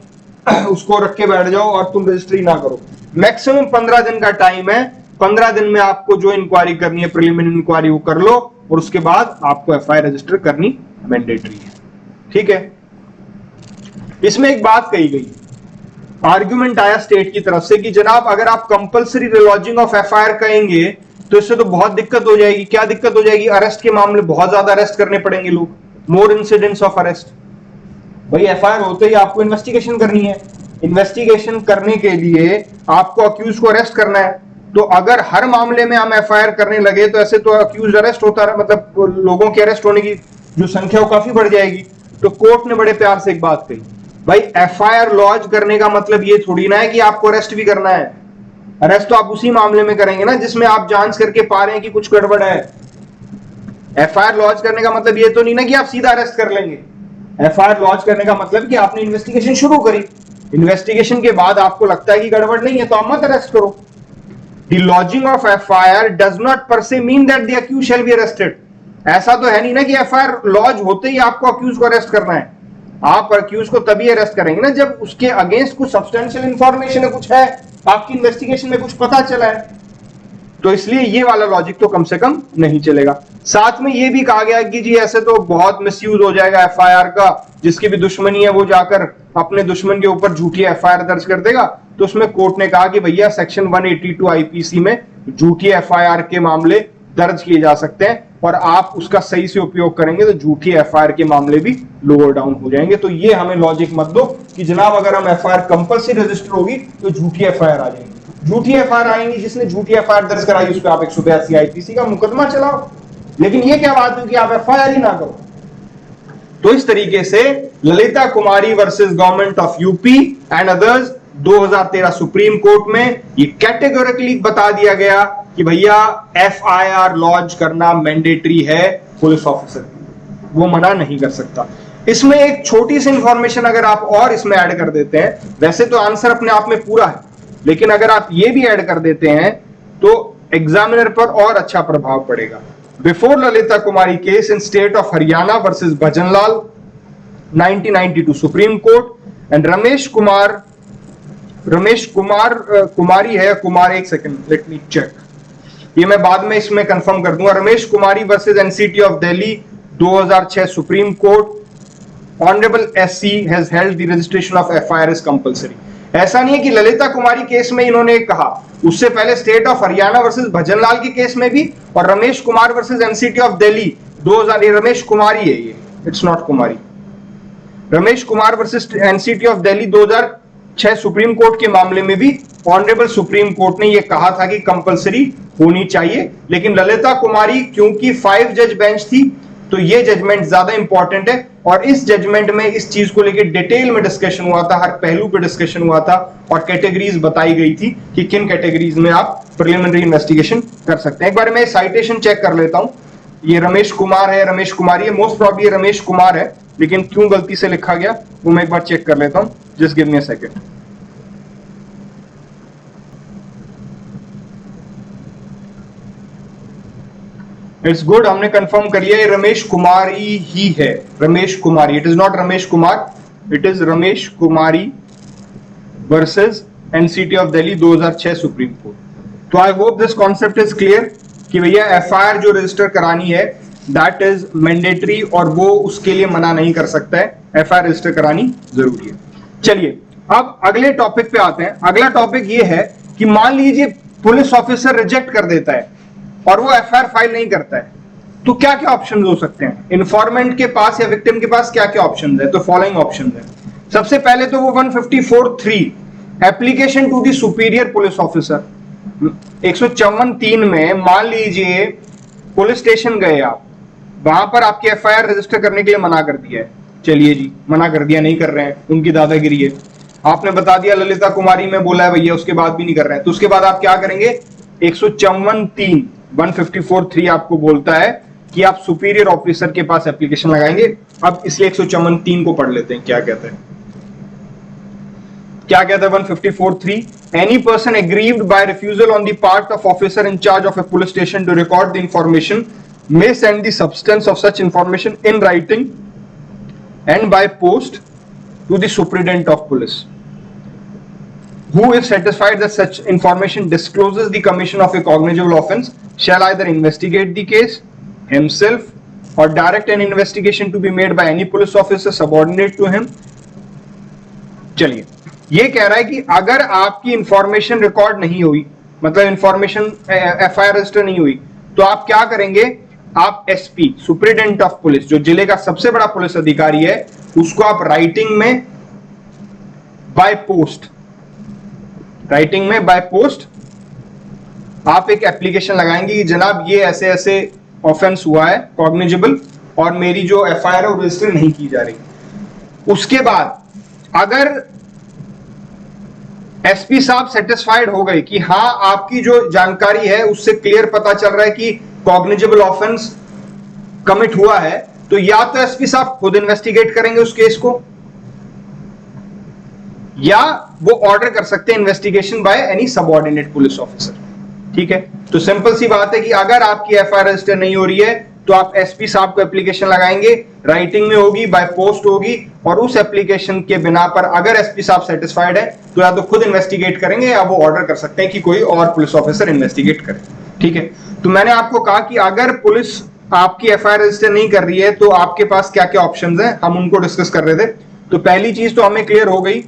उसको रख के बैठ जाओ और तुम रजिस्ट्री ना करो। मैक्सिमम 15 दिन का टाइम है। 15 दिन में आपको जो इंक्वायरी करनी है, प्रिलिमिनरी इंक्वायरी, वो कर लो और उसके बाद आपको एफआईआर रजिस्टर करनी मैंडेटरी है, ठीक है। इसमें एक बात कही गई, आर्ग्यूमेंट आया स्टेट की तरफ से कि जनाब अगर आप कंपलसरी रिलॉजिंग ऑफ एफआईआर कहेंगे तो इससे तो बहुत दिक्कत हो जाएगी। क्या दिक्कत हो जाएगी? अरेस्ट के मामले बहुत ज्यादा अरेस्ट करने पड़ेंगे लोग, मोर इंसिडेंट्स ऑफ अरेस्ट। भाई एफआईआर होते ही आपको इन्वेस्टिगेशन करनी है। इन्वेस्टिगेशन करने के लिए आपको अक्यूज को अरेस्ट करना है। तो अगर हर मामले में हम एफआईआर करने लगे तो ऐसे तो अक्यूज अरेस्ट होता रहा, मतलब लोगों के अरेस्ट होने की जो संख्या वो काफी बढ़ जाएगी। तो कोर्ट ने बड़े प्यार से एक बात कही, भाई एफआईआर लॉन्च करने का मतलब ये थोड़ी ना है कि आपको अरेस्ट भी करना है। अरेस्ट तो आप उसी मामले में करेंगे ना जिसमें आप जांच करके पा रहे हैं कि कुछ गड़बड़ है। एफआईआर लॉन्च करने का मतलब ये तो नहीं ना कि आप सीधा अरेस्ट कर लेंगे। एफआईआर लॉन्च करने का मतलब कि आपने इन्वेस्टिगेशन शुरू करी, इन्वेस्टिगेशन के बाद आपको लगता है कि गड़बड़ नहीं है तो आप मत अरेस्ट करो। The lodging of FIR does not per se mean that the accused shall be arrested. ऐसा तो है नहीं ना कि एफआईआर लॉन्च होते ही आपको अक्यूज को अरेस्ट करना है। आप अक्यूज को तभी अरेस्ट करेंगे ना जब उसके अगेंस्ट कुछ सब्सटेंशियल इंफॉर्मेशन है, कुछ है, आपकी इन्वेस्टिगेशन में कुछ पता चला है। तो इसलिए ये वाला लॉजिक तो कम से कम नहीं चलेगा। साथ में ये भी कहा गया कि जी ऐसे तो बहुत मिसयूज हो जाएगा एफआईआर का, जिसकी भी दुश्मनी है वो जाकर अपने दुश्मन के ऊपर झूठी एफआईआर दर्ज कर देगा। तो उसमें कोर्ट ने कहा कि भैया सेक्शन 182 आईपीसी में झूठी एफआईआर के मामले दर्ज किए जा सकते हैं और आप उसका सही से उपयोग करेंगे तो झूठी एफआईआर के मामले भी लोअर डाउन हो जाएंगे। तो ये हमें लॉजिक मत दो कि जनाब अगर हम एफआईआर कंपल्सरी रजिस्टर होगी तो झूठी एफआईआर आ जाएगी। झूठी एफआईआर आएंगी, जिसने झूठी एफआईआर दर्ज कराई उस पर आप 182 आईपीसी का मुकदमा चलाओ। लेकिन ये क्या बात है कि आप एफआईआर ही ना करो। तो इस तरीके से Lalita Kumari versus government of UP and others 2013 supreme court में ये कैटेगोरिकली बता दिया गया कि भैया एफआईआर लॉन्च करना मैंडेटरी है पुलिस ऑफिसर, वो मना नहीं कर सकता। इसमें एक छोटी सी इंफॉर्मेशन अगर आप और इसमें ऐड कर देते हैं, वैसे तो आंसर अपने आप में पूरा है, लेकिन अगर आप ये भी ऐड कर देते हैं तो एग्जामिनर पर और अच्छा प्रभाव पड़ेगा। Before Lalita Kumari case in state of Haryana versus Bhajanlal 1992 supreme court and Ramesh Kumari है कुमार, एक सेकंड लेट मी चेक, ये मैं बाद में इसमें कंफर्म कर दूंगा। Ramesh Kumari versus NCT of Delhi 2006 supreme court, honourable SC has held the registration of FIR is compulsory. ऐसा नहीं है कि ललिता कुमारी केस में इन्होंने कहा, उससे पहले state of Haryana versus Bhajanlal के केस में भी, और Ramesh Kumar versus NCT of Delhi 2000, Ramesh Kumari है ये, it's not Kumari, Ramesh Kumar versus NCT of Delhi 2006 supreme court के मामले में भी ऑनरेबल सुप्रीम कोर्ट ने यह कहा था कि कंपलसरी होनी चाहिए। लेकिन ललिता कुमारी क्योंकि 5 जज बेंच थी तो ये जजमेंट ज्यादा इंपॉर्टेंट है, और इस जजमेंट में इस चीज को लेकर डिटेल में डिस्कशन हुआ था, हर पहलू पे डिस्कशन हुआ था, और कैटेगरीज बताई गई थी कि किन कैटेगरीज में आप प्रिलिमिनरी इन्वेस्टिगेशन कर सकते हैं। एक बार मैं साइटेशन चेक कर लेता हूं, ये रमेश कुमार है, रमेश कुमारी है, मोस्ट प्रॉब्ली रमेश कुमार है, लेकिन क्यों गलती से लिखा गया वो मैं एक बार चेक कर लेता हूं, just give me a second. It's good, हमने कंफर्म कर लिया, ये रमेश कुमारी ही है, Ramesh Kumari, it is not Ramesh Kumar, it is Ramesh Kumari versus NCT of Delhi 2006 supreme court. तो I hope this concept is clear कि भैया एफआईआर जो रजिस्टर करानी है दैट इज मैंडेटरी, और वो उसके लिए मना नहीं कर सकता है, एफआईआर रजिस्टर करानी जरूरी है। चलिए अब अगले टॉपिक पे आते हैं। अगला टॉपिक ये है कि मान लीजिए पुलिस ऑफिसर रिजेक्ट कर देता है और वो एफआईआर फाइल नहीं करता है, तो क्या क्या ऑप्शंस हो सकते हैं इन्फॉर्मेंट के पास या विक्टिम के पास, क्या क्या ऑप्शंस है? तो फॉलोइंग ऑप्शंस है। सबसे पहले तो वो 154(3) application to the superior police officer, 154(3) में मान लीजिए पुलिस स्टेशन गए आप, वहां पर आपकी एफआईआर रजिस्टर करने के लिए मना कर दिया है, चलिए जी मना कर दिया, नहीं कर रहे हैं, उनकी दादागिरी है, आपने बता दिया ललिता कुमारी में बोला है भैया, उसके बाद भी नहीं कर रहे हैं, तो उसके बाद आप क्या करेंगे? 154(3) 154(3) आपको बोलता है कि आप सुपीरियर ऑफिसर के पास एप्लीकेशन लगाएंगे। अब इसलिए 154(3) को पढ़ लेते हैं, क्या कहते हैं, क्या कहता है 154(3)? Any person aggrieved by refusal on the part of officer in charge of a police station to record the information may send the substance of such information in writing and by post to the superintendent of police, who if satisfied that such information discloses the commission of a cognizable offence shall either investigate the case himself or direct an investigation to be made by any police officer subordinate to him। चलिए ये कह रहा है कि अगर आपकी इंफॉर्मेशन रिकॉर्ड नहीं हुई, मतलब इंफॉर्मेशन एफआईआर रजिस्टर नहीं हुई, तो आप क्या करेंगे? आप एसपी सुपरिटेंडेंट ऑफ पुलिस, जो जिले का सबसे बड़ा पुलिस अधिकारी है, उसको आप राइटिंग में बाय पोस्ट, राइटिंग में बाय पोस्ट आप एक एप्लीकेशन लगाएंगे कि जनाब ये ऐसे ऐसे ऑफेंस हुआ है कॉग्निजेबल, और मेरी जो एफआईआर है वो रजिस्टर नहीं की जा रही। उसके बाद अगर एसपी साहब सेटिस्फाइड हो गए कि हाँ आपकी जो जानकारी है उससे क्लियर पता चल रहा है कि कॉग्निजेबल ऑफेंस कमिट हुआ है, तो या तो एसपी साहब खुद इन्वेस्टिगेट करेंगे उस केस को, या वो ऑर्डर कर सकते हैं investigation by any subordinate police officer. ठीक है, तो सिंपल सी बात है कि अगर आपकी एफआईआर रजिस्टर नहीं हो रही है तो आप एसपी साहब को एप्लीकेशन लगाएंगे, राइटिंग में होगी, बाय पोस्ट होगी, और उस एप्लीकेशन के बिना पर अगर एसपी साहब सेटिस्फाइड है तो या तो खुद इन्वेस्टिगेट करेंगे या वो ऑर्डर कर सकते हैं कि कोई और पुलिस ऑफिसर इन्वेस्टिगेट करे। ठीक है, तो मैंने आपको कहा कि अगर पुलिस आपकी एफआईआर रजिस्टर नहीं कर रही है तो आपके पास क्या क्या ऑप्शंस हैं, हम उनको डिस्कस कर रहे थे। तो पहली चीज तो हमें क्लियर हो गई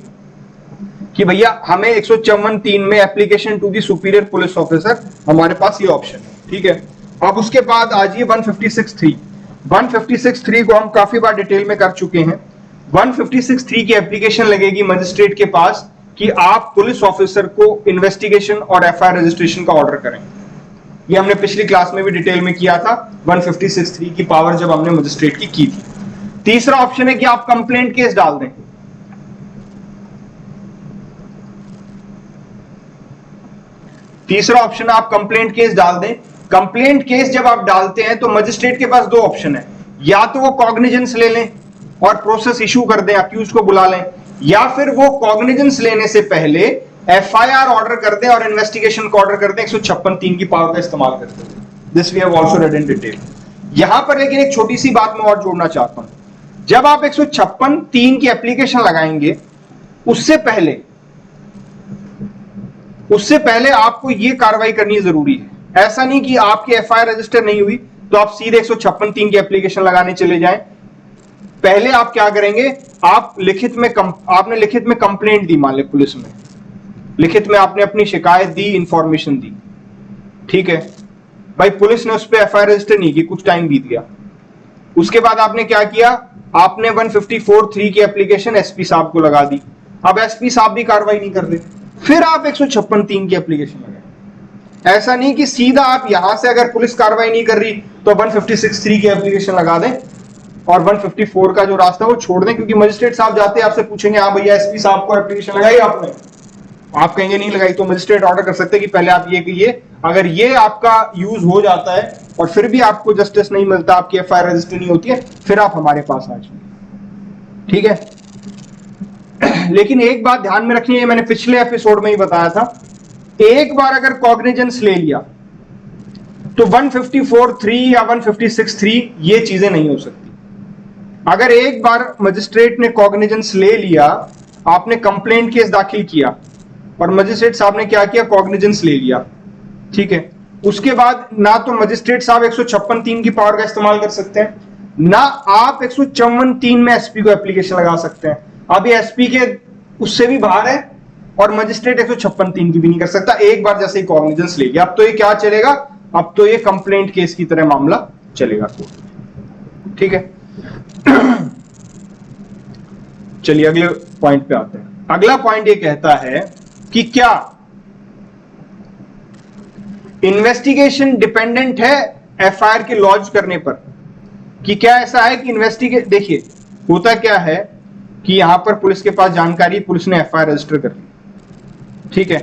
कि भैया हमें 154(3) में application to the superior police officer, हमारे पास ये ऑप्शन है। ठीक है, अब उसके बाद आ जाइए 156(3). 156(3) को हम काफी बार डिटेल में कर चुके हैं। 156(3) की एप्लीकेशन लगेगी मजिस्ट्रेट के पास कि आप पुलिस ऑफिसर को इन्वेस्टिगेशन और एफआईआर रजिस्ट्रेशन का ऑर्डर करें। ये हमने पिछली क्लास में भी डिटेल में किया था, 156(3) की पावर जब हमने मजिस्ट्रेट की थी। तीसरा ऑप्शन है कि आप कंप्लेंट केस डाल दें। तीसरा ऑप्शन आप कंप्लेंट केस डाल दें। कंप्लेंट केस जब आप डालते हैं तो मजिस्ट्रेट के पास दो ऑप्शन है, या तो वो कॉग्निजेंस ले लें और प्रोसेस इशू कर दें, अक्यूज को बुला लें, या फिर वो कॉग्निजेंस लेने से पहले एफआईआर ऑर्डर कर दें और इन्वेस्टिगेशन को ऑर्डर कर दें 156(3) की पावर का इस्तेमाल करते हुए। This we have also read in detail. यहां पर लेकिन एक छोटी सी बात मैं और जोड़ना चाहता हूं, जब आप 156(3) की एप्लीकेशन लगाएंगे उससे पहले आपको यह कार्रवाई करनी जरूरी है। ऐसा नहीं कि आपकी एफआईआर रजिस्टर नहीं हुई तो आप सीधे 156(3) की एप्लीकेशन लगाने चले जाएं। पहले आप क्या करेंगे, आप आपने लिखित में कंप्लेंट दी मान ले पुलिस में, लिखित में आपने अपनी शिकायत दी, इंफॉर्मेशन दी, ठीक है भाई, पुलिस ने उस पर एफआईआर रजिस्टर नहीं की, कुछ टाइम बीत गया, उसके बाद आपने क्या किया, आपने 154(3) की एप्लीकेशन एसपी साहब को लगा दी। अब एसपी साहब भी कार्रवाई नहीं कर रहे, फिर आप 156(3) की एप्लीकेशन लगाए। ऐसा नहीं कि सीधा आप यहां से अगर पुलिस कार्रवाई नहीं कर रही तो 156(3) की एप्लीकेशन लगा दें और 154 का जो रास्ता वो छोड़ दें, क्योंकि मजिस्ट्रेट साहब जाते हैं आपसे पूछेंगे हाँ भैया एसपी साहब को एप्लीकेशन लगाई आपने, आप कहेंगे नहीं लगाई, तो मजिस्ट्रेट ऑर्डर कर सकते हैं कि पहले आप ये कहिए। अगर ये आपका यूज हो जाता है और फिर भी आपको जस्टिस नहीं मिलता, आपकी एफआईआर रजिस्टर नहीं होती है, फिर आप हमारे पास आ जाइए, ठीक है। लेकिन एक बात ध्यान में रखनी है, मैंने पिछले एपिसोड में ही बताया था, एक बार अगर कॉग्निजेंस ले लिया तो 154(3) या 156(3) ये चीजें नहीं हो सकती। अगर एक बार मजिस्ट्रेट ने कॉग्निजेंस ले लिया, आपने कंप्लेंट केस दाखिल किया और मजिस्ट्रेट साहब ने क्या किया, कॉग्निजेंस ले लिया, ठीक है, उसके बाद ना तो मजिस्ट्रेट साहब 156(3) की पावर का इस्तेमाल कर सकते हैं, ना आप 154(3) में एसपी को एप्लीकेशन लगा सकते हैं। अब ये एसपी के उससे भी बाहर है और मजिस्ट्रेट 156(3) की भी नहीं कर सकता, एक बार जैसे ही कॉग्निजेंस ले गया। अब तो ये क्या चलेगा, अब तो ये कंप्लेंट केस की तरह मामला चलेगा, ठीक है। चलिए अगले पॉइंट पे आते हैं। अगला पॉइंट ये कहता है कि क्या इन्वेस्टिगेशन डिपेंडेंट है एफआईआर के लॉन्च करने पर, कि क्या ऐसा है कि इन्वेस्टिगेट, देखिए होता क्या है कि यहां पर पुलिस के पास जानकारी, पुलिस ने एफआईआर रजिस्टर कर ली, ठीक है,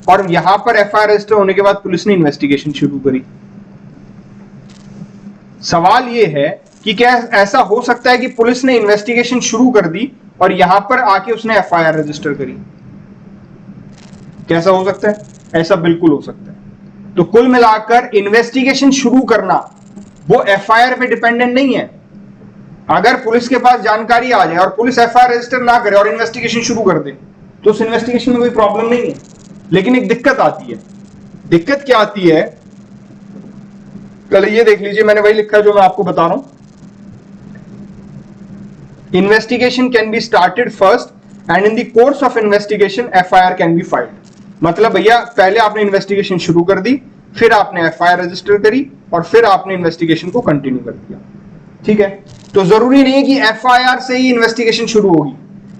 और यहां पर एफआईआर रजिस्टर होने के बाद पुलिस ने इन्वेस्टिगेशन शुरू करी। सवाल यह है कि क्या ऐसा हो सकता है कि पुलिस ने इन्वेस्टिगेशन शुरू कर दी और यहां पर आके उसने एफआईआर रजिस्टर करी? कैसा हो सकता है? ऐसा बिल्कुल हो सकता है। तो कुल मिलाकर इन्वेस्टिगेशन शुरू करना वो एफआईआर पे डिपेंडेंट नहीं है। अगर पुलिस के पास जानकारी आ जाए और पुलिस एफआईआर रजिस्टर ना करे और इन्वेस्टिगेशन शुरू कर दे तो उस इन्वेस्टिगेशन में कोई प्रॉब्लम नहीं है। लेकिन एक दिक्कत आती है। दिक्कत क्या आती है, पहले ये देख लीजिए, मैंने वही लिखा है जो मैं आपको बता रहा हूं। Investigation can be started first and in the course of investigation FIR can be filed. मतलब भैया पहले आपने इन्वेस्टिगेशन शुरू कर दी, फिर आपने एफआईआर रजिस्टर करी और फिर आपने इन्वेस्टिगेशन को कंटिन्यू कर दिया, ठीक है। तो जरूरी नहीं है कि एफआईआर से ही इन्वेस्टिगेशन शुरू होगी।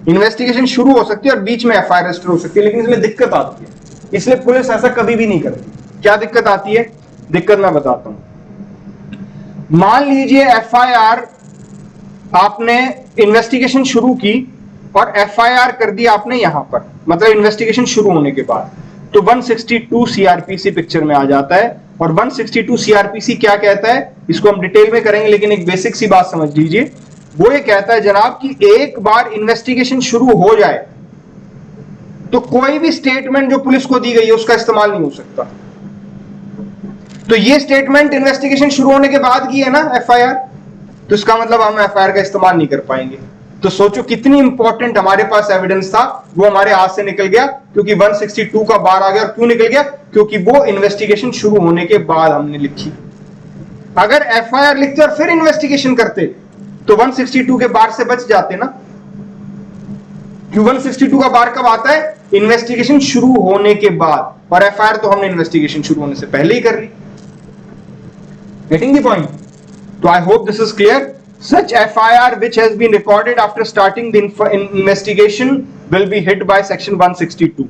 इन्वेस्टिगेशन शुरू हो सकती है और बीच में एफआईआर रजिस्टर हो सकती है, लेकिन इसमें दिक्कत आती है, इसलिए पुलिस ऐसा कभी भी नहीं करती। क्या दिक्कत आती है? दिक्कत मैं बताता हूं। मान लीजिए एफआईआर, आपने इन्वेस्टिगेशन शुरू की और एफआईआर कर दी आपने यहां पर, मतलब इन्वेस्टिगेशन शुरू होने के बाद, तो 162 सीआरपीसी पिक्चर में आ जाता है। और 162 सीआरपीसी क्या कहता है, इसको हम डिटेल में करेंगे, लेकिन एक बेसिक सी बात समझ लीजिए। वो ये कहता है जनाब कि एक बार इन्वेस्टिगेशन शुरू हो जाए तो कोई भी स्टेटमेंट जो पुलिस को दी गई है उसका इस्तेमाल नहीं हो सकता। तो ये स्टेटमेंट इन्वेस्टिगेशन शुरू होने के बाद की है ना एफआईआर, तो इसका मतलब हम एफआईआर का इस्तेमाल नहीं कर पाएंगे। तो सोचो कितनी इंपॉर्टेंट हमारे पास एविडेंस था, वो हमारे हाथ से निकल गया क्योंकि 162 का बार आ गया। और क्यों निकल गया? क्योंकि वो इन्वेस्टिगेशन शुरू होने के बाद हमने लिखी। अगर एफआईआर लिखते और फिर इन्वेस्टिगेशन करते तो 162 के बार से बच जाते ना। क्यों 162 का बार कब आता है? इन्वेस्टिगेशन शुरू होने के बाद, और एफआईआर तो हमने इन्वेस्टिगेशन शुरू होने से पहले ही कर ली। Getting the point? तो I hope this is clear. Such FIR which has been recorded after starting the investigation will be hit by section 162.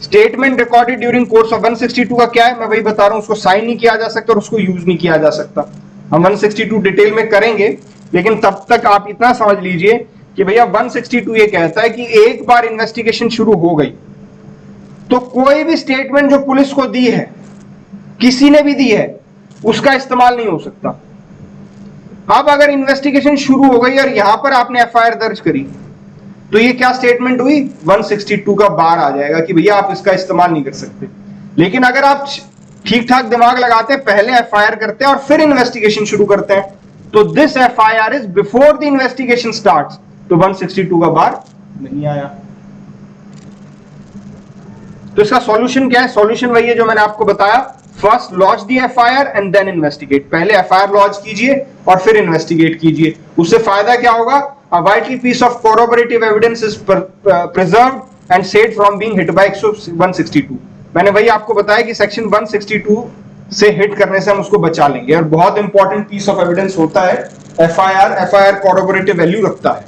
Statement recorded during course of 162 का क्या है मैं वही बता रहा हूं। उसको साइन नहीं किया जा सकता और उसको यूज नहीं किया जा सकता। हम 162 डिटेल में करेंगे, लेकिन तब तक आप इतना समझ लीजिए कि भैया 162 ये कहता है कि एक बार इन्वेस्टिगेशन शुरू हो गई तो कोई भी स्टेटमेंट जो पुलिस को दी है, किसी ने भी दी है, उसका इस्तेमाल नहीं हो सकता। अब अगर इन्वेस्टिगेशन शुरू हो गई और यहां पर आपने एफआईआर दर्ज करी तो ये क्या स्टेटमेंट हुई? 162 का बार आ जाएगा कि भैया आप इसका इस्तेमाल नहीं कर सकते। लेकिन अगर आप ठीक ठाक दिमाग लगाते हैं, पहले एफआईआर करते हैं और फिर इन्वेस्टिगेशन शुरू करते हैं, तो this FIR is before the investigation starts, तो 162 का बार नहीं आया। तो इसका सॉल्यूशन क्या है? सॉल्यूशन वही है जो मैंने आपको बताया, first launch the FIR and then investigate. पहले एफआईआर लॉन्च कीजिए और फिर इन्वेस्टिगेट कीजिए। उससे फायदा क्या होगा? A vital piece of corroborative evidence is preserved and saved from being hit by 162। मैंने वही आपको बताया कि सेक्शन 162 से हिट करने से हम उसको बचा लेंगे, और बहुत इंपॉर्टेंट पीस ऑफ एविडेंस होता है एफआईआर कॉरबोरेटिव वैल्यू रखता है।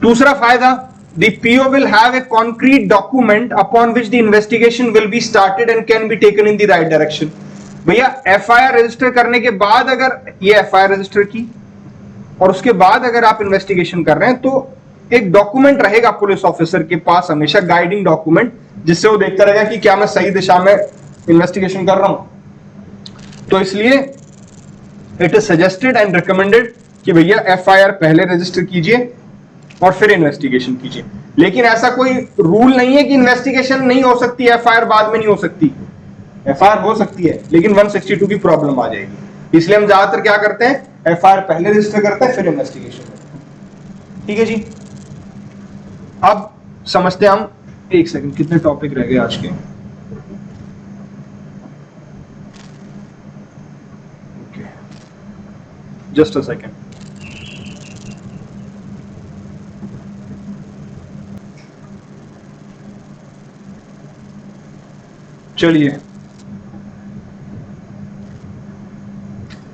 दूसरा फायदा, the PO will have a concrete document upon which the investigation will be started and can be taken in the right direction। भैया एफआईआर रजिस्टर करने के बाद अगर ये एफआईआर रजिस्टर की और उसके बाद अगर आप इन्वेस्टिगेशन कर रहे हैं तो एक डॉक्यूमेंट रहेगा पुलिस ऑफिसर के पास हमेशा, गाइडिंग डॉक्यूमेंट, जिससे वो देखता रहेगा कि क्या मैं सही दिशा में इन्वेस्टिगेशन कर रहा हूं। तो इसलिए it is suggested and recommended कि भैया एफआईआर पहले रजिस्टर कीजिए और फिर इन्वेस्टिगेशन कीजिए। लेकिन ऐसा कोई रूल नहीं है कि इन्वेस्टिगेशन नहीं हो सकती, एफआईआर बाद में नहीं हो सकती। एफआईआर हो सकती है लेकिन 162 की प्रॉब्लम आ जाएगी, इसलिए हम ज्यादातर क्या करते हैं, एफआईआर पहले रजिस्टर करते हैं फिर इन्वेस्टिगेशन करते हैं। ठीक है जी, अब समझते हैं हम। एक सेकंड, कितने टॉपिक रह गए आज के? Just a second. चलिए,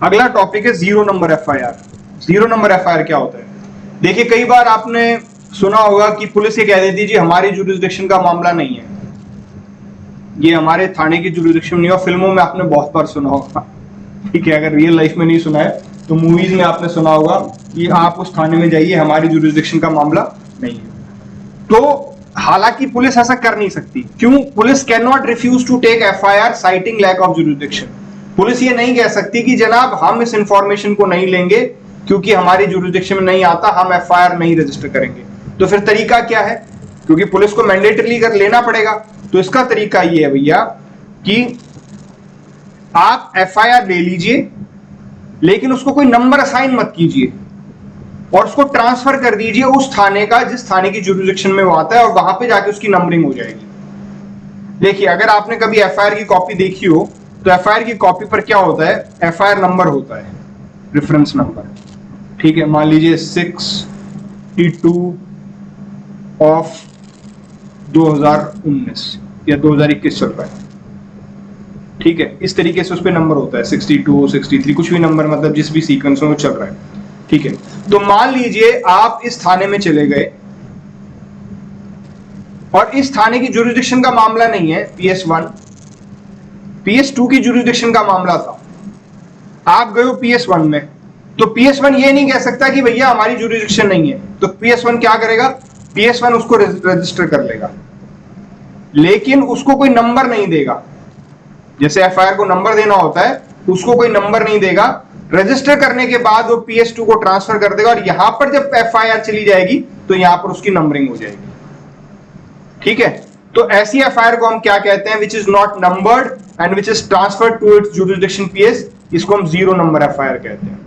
अगला टॉपिक है zero number FIR. Zero number FIR क्या होता है? देखिए, कई बार आपने सुना होगा कि पुलिस ये कह देती जी हमारी जुरिस्डिक्शन का मामला नहीं है, ये हमारे थाने की जुरिस्डिक्शन नहीं है। फिल्मों में आपने बहुत बार सुना होगा, ठीक है, अगर रियल लाइफ में नहीं सुना है तो मूवीज में आपने सुना होगा कि आप उस थाने में जाइए, हमारी जुरिस्डिक्शन का मामला नहीं है। तो हालांकि पुलिस ऐसा कर नहीं सकती। क्यों? Police can not refuse to take FIR citing lack of jurisdiction. Police ये नहीं कह सकती कि जनाब हम इस इंफॉर्मेशन को नहीं लेंगे क्योंकि हमारी जुरिस्डिक्शन में नहीं आता, हम एफआईआर नहीं रजिस्टर करेंगे। तो फिर तरीका क्या है? क्योंकि पुलिस को मैंडेटरी कर लेना पड़ेगा, तो इसका तरीका ये है भैया कि आप एफआईआर ले लीजिए लेकिन उसको कोई नंबर असाइन मत कीजिए और उसको ट्रांसफर कर दीजिए उस थाने का जिस थाने की जुरिस्डिक्शन में वो आता है, और वहां पे जाके उसकी नंबरिंग हो जाएगी। देखिए, अगर आपने कभी एफआईआर की कॉपी देखी हो तो एफआईआर की कॉपी पर क्या होता है, एफआईआर नंबर होता है, रेफरेंस नंबर। ठीक है, मान लीजिए 62 ऑफ 2019 या 2021 चल रहा है। ठीक है, इस तरीके से उस पर नंबर होता है 62, 63, कुछ भी नंबर, मतलब जिस भी सीक्वेंस में वो चल रहा है। ठीक है, तो मान लीजिए आप इस थाने में चले गए और इस थाने की जुरिस्डिक्शन का मामला नहीं है PS1, PS2 की जुरिस्डिक्शन का मामला था। आप गए हो PS1 में, तो PS1 ये नहीं कह सकता कि भैया हमारी जुरिस्डिक्शन नहीं है, तो PS1 क्या करेगा, PS1 उसको रजिस्टर कर लेगा, लेकिन उसको कोई नंबर नहीं देगा। जैसे एफआईआर को नंबर देना होता है, उसको कोई नंबर नहीं देगा। रजिस्टर करने के बाद वो PS2 को ट्रांसफर कर देगा और यहां पर जब एफआईआर चली जाएगी तो यहां पर उसकी नंबरिंग हो जाएगी। ठीक है, तो ऐसी एफआईआर को हम क्या कहते हैं, which is not numbered and which is transferred to its jurisdiction PS, इसको हम जीरो नंबर एफआईआर कहते हैं।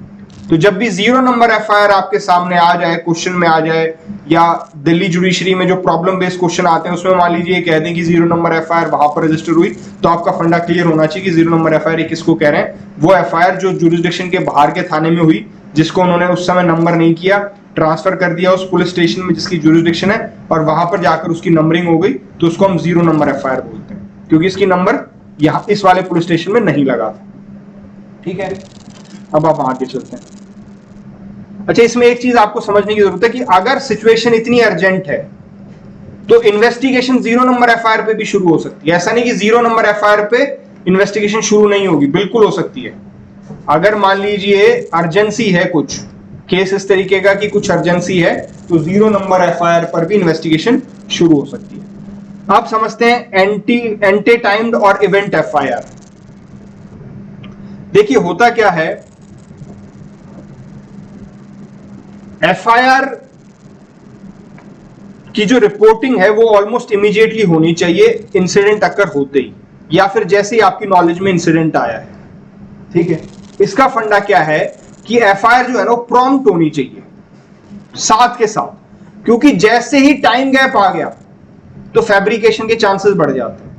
तो जब भी जीरो नंबर एफआईआर आपके सामने आ जाए, क्वेश्चन में आ जाए, या दिल्ली जुडिशरी में जो प्रॉब्लम बेस्ड क्वेश्चन आते हैं उसमें मान लीजिए कह दें कि जीरो नंबर एफआईआर वहां पर रजिस्टर हुई, तो आपका फंडा क्लियर होना चाहिए कि जीरो नंबर एफआईआर किसको कह रहे हैं। वो एफआईआर जो जुरिस्डिक्शन के बाहर के थाने में हुई, जिसको उन्होंने उस समय नंबर नहीं किया, ट्रांसफर कर दिया उस पुलिस स्टेशन में जिसकी जुरिस्डिक्शन है, और वहां पर जाकर उसकी नंबरिंग हो गई, तो उसको हम जीरो नंबर एफआईआर बोलते हैं, क्योंकि इसकी नंबर यहाँ इस वाले पुलिस स्टेशन में नहीं लगा था। ठीक है, अब आप आगे चलते हैं। अच्छा, इसमें एक चीज आपको समझने की जरूरत है कि अगर सिचुएशन इतनी अर्जेंट है तो इन्वेस्टिगेशन जीरो नंबर एफआईआर पे भी शुरू हो सकती है। ऐसा नहीं कि जीरो नंबर एफआईआर पे इन्वेस्टिगेशन शुरू नहीं होगी, बिल्कुल हो सकती है। अगर मान लीजिए अर्जेंसी है, कुछ केस इस तरीके का कि कुछ अर्जेंसी है, तो जीरो नंबर एफआईआर पर भी इन्वेस्टिगेशन शुरू हो सकती है। आप समझते हैं एंटी टाइम्ड और इवेंट एफआईआर। देखिए, होता क्या है, एफआईआर की जो रिपोर्टिंग है वो ऑलमोस्ट इमीडिएटली होनी चाहिए इंसिडेंट अकर होते ही, या फिर जैसे ही आपकी नॉलेज में इंसिडेंट आया है। ठीक है, इसका फंडा क्या है कि एफआईआर जो है ना वो प्रॉम्प्ट होनी चाहिए साथ के साथ, क्योंकि जैसे ही टाइम गैप आ गया तो फैब्रिकेशन के चांसेस बढ़ जाते हैं।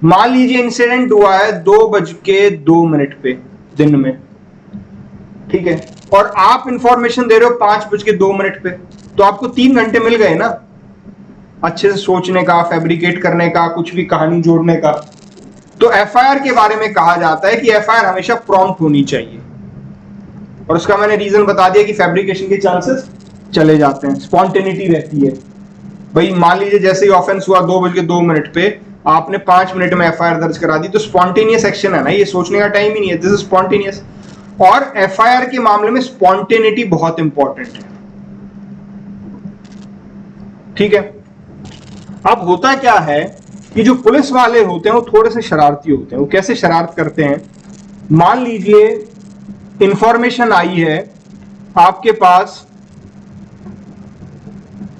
मान लीजिए इंसिडेंट हुआ है 2:02 पे दिन में, ठीक है, और आप इंफॉर्मेशन दे रहे हो 5:02 पे, तो आपको 3 घंटे मिल गए ना अच्छे से सोचने का, फैब्रिकेट करने का, कुछ भी कहानी जोड़ने का। तो एफआईआर के बारे में कहा जाता है कि एफआईआर हमेशा प्रॉम्प्ट होनी चाहिए, और उसका मैंने रीजन बता दिया कि फैब्रिकेशन के चांसेस चले जाते हैं, स्पॉन्टेनिटी रहती है। भाई मान लीजिए जैसे ही ऑफेंस हुआ 2:02 पे, आपने 5 मिनट में एफआईआर दर्ज करा दी, तो स्पॉन्टेनियस एक्शन है ना, ये सोचने का टाइम ही नहीं है, दिस इज स्पॉन्टेनियस। और एफआईआर के मामले में स्पॉन्टेनिटी बहुत इंपॉर्टेंट है, ठीक है। अब होता क्या है कि जो पुलिस वाले होते हैं वो थोड़े से शरारती होते हैं। वो कैसे शरारत करते हैं, मान लीजिए इंफॉर्मेशन आई है आपके पास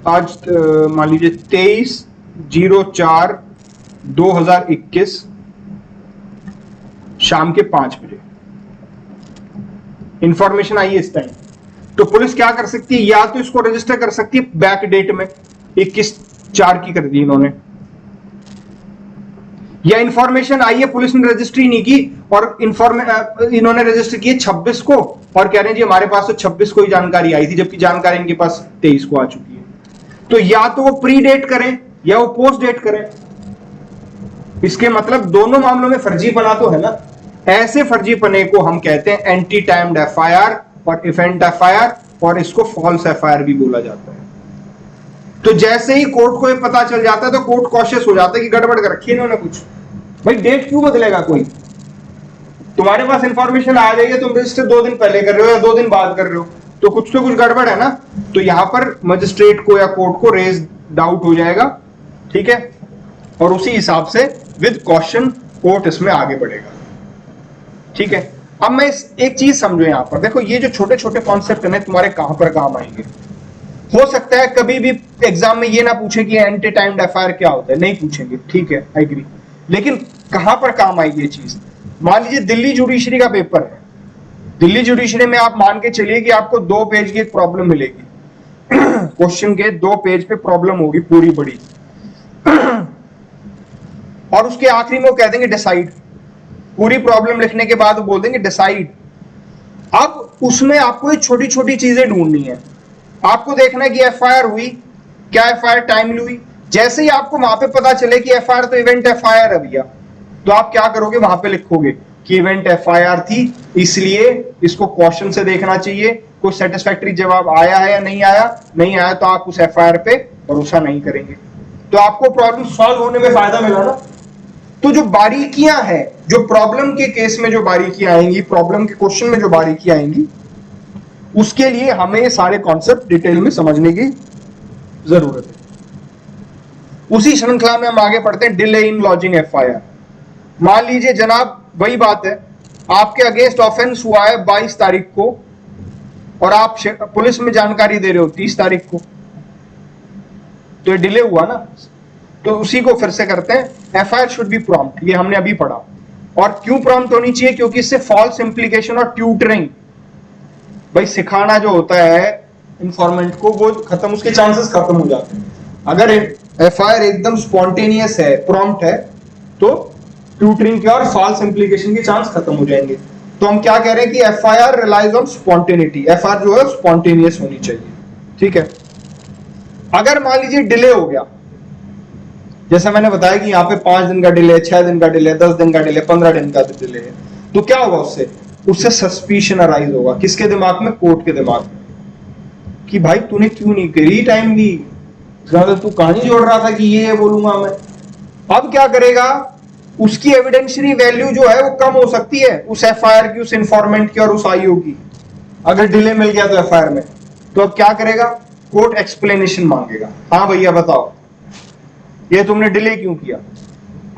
आज, मान लीजिए 23/04/2021 शाम के 5 बजे इंफॉर्मेशन आई है इस टाइम। तो पुलिस क्या कर सकती है, या तो इसको रजिस्टर कर सकती है बैक डेट में, 21/4 की कर दी इन्होंने, या इंफॉर्मेशन आई है पुलिस ने रजिस्ट्री नहीं की और इन्होंने रजिस्टर किए 26 को और कह रहे हैं जी हमारे पास तो 26 को ही जानकारी आई थी, जबकि जानकारी इनके पास 23 को आ चुकी है। तो या तो वो प्री डेट करें या वो पोस्ट डेट करें। इसके मतलब दोनों मामलों में फर्जीपना तो है ना। ऐसे फर्जीपने को हम कहते हैं एंटी टाइम्ड एफआईआर और इवेंट एफआईआर, और इसको फॉल्स एफआईआर भी बोला जाता है। तो जैसे ही कोर्ट को ये पता चल जाता है तो कोर्ट कॉशियस हो जाता है कि गड़बड़ कर रखी है इन्होंने कुछ। भाई डेट क्यों बदलेगा कोई, तुम्हारे पास इंफॉर्मेशन आ गई है, तुम रजिस्टर 2 दिन पहले कर रहे हो या 2 दिन बाद कर रहे हो, तो कुछ गड़बड़ है ना। तो यहां पर मजिस्ट्रेट को या कोर्ट को रेज डाउट हो जाएगा, ठीक है, और उसी हिसाब से विद कॉशन कोर्ट इसमें आगे बढ़ेगा, ठीक है। अब मैं एक चीज समझो यहां पर, देखो ये जो छोटे छोटे कॉन्सेप्ट है ना तुम्हारे कहां पर काम आएंगे। हो सकता है कभी भी एग्जाम में ये ना पूछे कि एंटी टाइम्ड एफआईआर क्या होता है, नहीं पूछेंगे, ठीक है, आई एग्री, लेकिन कहां पर काम आएगी ये चीज। मान लीजिए दिल्ली जुडिशरी का पेपर है, दिल्ली जुडिशरी में आप मान के चलिए कि आपको 2 पेज की एक प्रॉब्लम मिलेगी क्वेश्चन के 2 पेज पे प्रॉब्लम होगी पूरी बड़ी और उसके आखिरी में वो कह देंगे डिसाइड, पूरी प्रॉब्लम लिखने के बाद वो बोल देंगे डिसाइड। अब उसमें आपको ये छोटी छोटी चीजें ढूंढनी है, आपको देखना है कि एफआईआर हुई, क्या एफआईआर टाइमली हुई। जैसे ही आपको वहां पे पता चले कि एफआईआर तो इवेंट एफआईआर है भैया, तो आप क्या करोगे, वहां पे लिखोगे कि इवेंट एफआईआर थी, इसलिए इसको क्वेश्चन से देखना चाहिए, कोई सेटिस्फैक्टरी जवाब आया है या नहीं आया, नहीं आया तो आप उस एफआईआर पे भरोसा नहीं करेंगे, तो आपको प्रॉब्लम सॉल्व होने में फायदा मिला ना। तो जो बारीकियां हैं, जो प्रॉब्लम के केस में जो बारीकियां आएंगी, प्रॉब्लम के क्वेश्चन में जो बारीकियां आएंगी, उसके लिए हमें ये सारे कॉन्सेप्ट डिटेल में समझने की जरूरत है। उसी श्रृंखला में हम आगे पढ़ते हैं डिले इन लॉजिंग एफआईआर। मान लीजिए जनाब वही बात है, आपके अगेंस्ट ऑफेंस हुआ है 22 तारीख को और आप पुलिस में जानकारी दे रहे हो 30 तारीख को, तो ये डिले हुआ ना। तो उसी को फिर से करते हैं, एफआईआर शुड बी प्रॉम्प्ट, ये हमने अभी पढ़ा। और क्यों प्रॉम्प्ट होनी चाहिए, क्योंकि इससे फॉल्स इंप्लीकेशन और ट्यूटरिंग, भाई सिखाना जो होता है इंफॉर्मेंट को, वो खत्म, उसके चांसेस खत्म हो जाते हैं। अगर एफआईआर एकदम स्पॉन्टेनियस है, प्रॉम्प्ट है, तो ट्यूटरिंग के और फॉल्स इंप्लीकेशन के चांस खत्म हो जाएंगे। तो हम क्या कह रहे हैं कि FIR relies on spontaneity, FIR जो है स्पॉन्टेनियस होनी चाहिए, ठीक है। अगर मान लीजिए डिले हो गया, जैसे मैंने बताया कि यहाँ पे 5 दिन का डिले, 6 दिन का डिले, 10 दिन का डिले, 15 दिन का डिले है, तो क्या होगा उससे सस्पिशन अराइज होगा, किसके दिमाग में, कोर्ट के दिमाग में, कि भाई तूने क्यों नहीं करी टाइमली, तू कहानी जोड़ रहा था कि ये बोलूंगा मैं। अब क्या करेगा, उसकी एविडेंशियरी वैल्यू जो है वो कम हो सकती है उस एफआईआर की, उस इंफॉर्मेंट की और उस आईओ की, अगर डिले मिल गया तो एफआईआर में। तो अब क्या करेगा, कोर्ट एक्सप्लेनेशन मांगेगा, हाँ भैया बताओ ये तुमने डिले क्यों किया।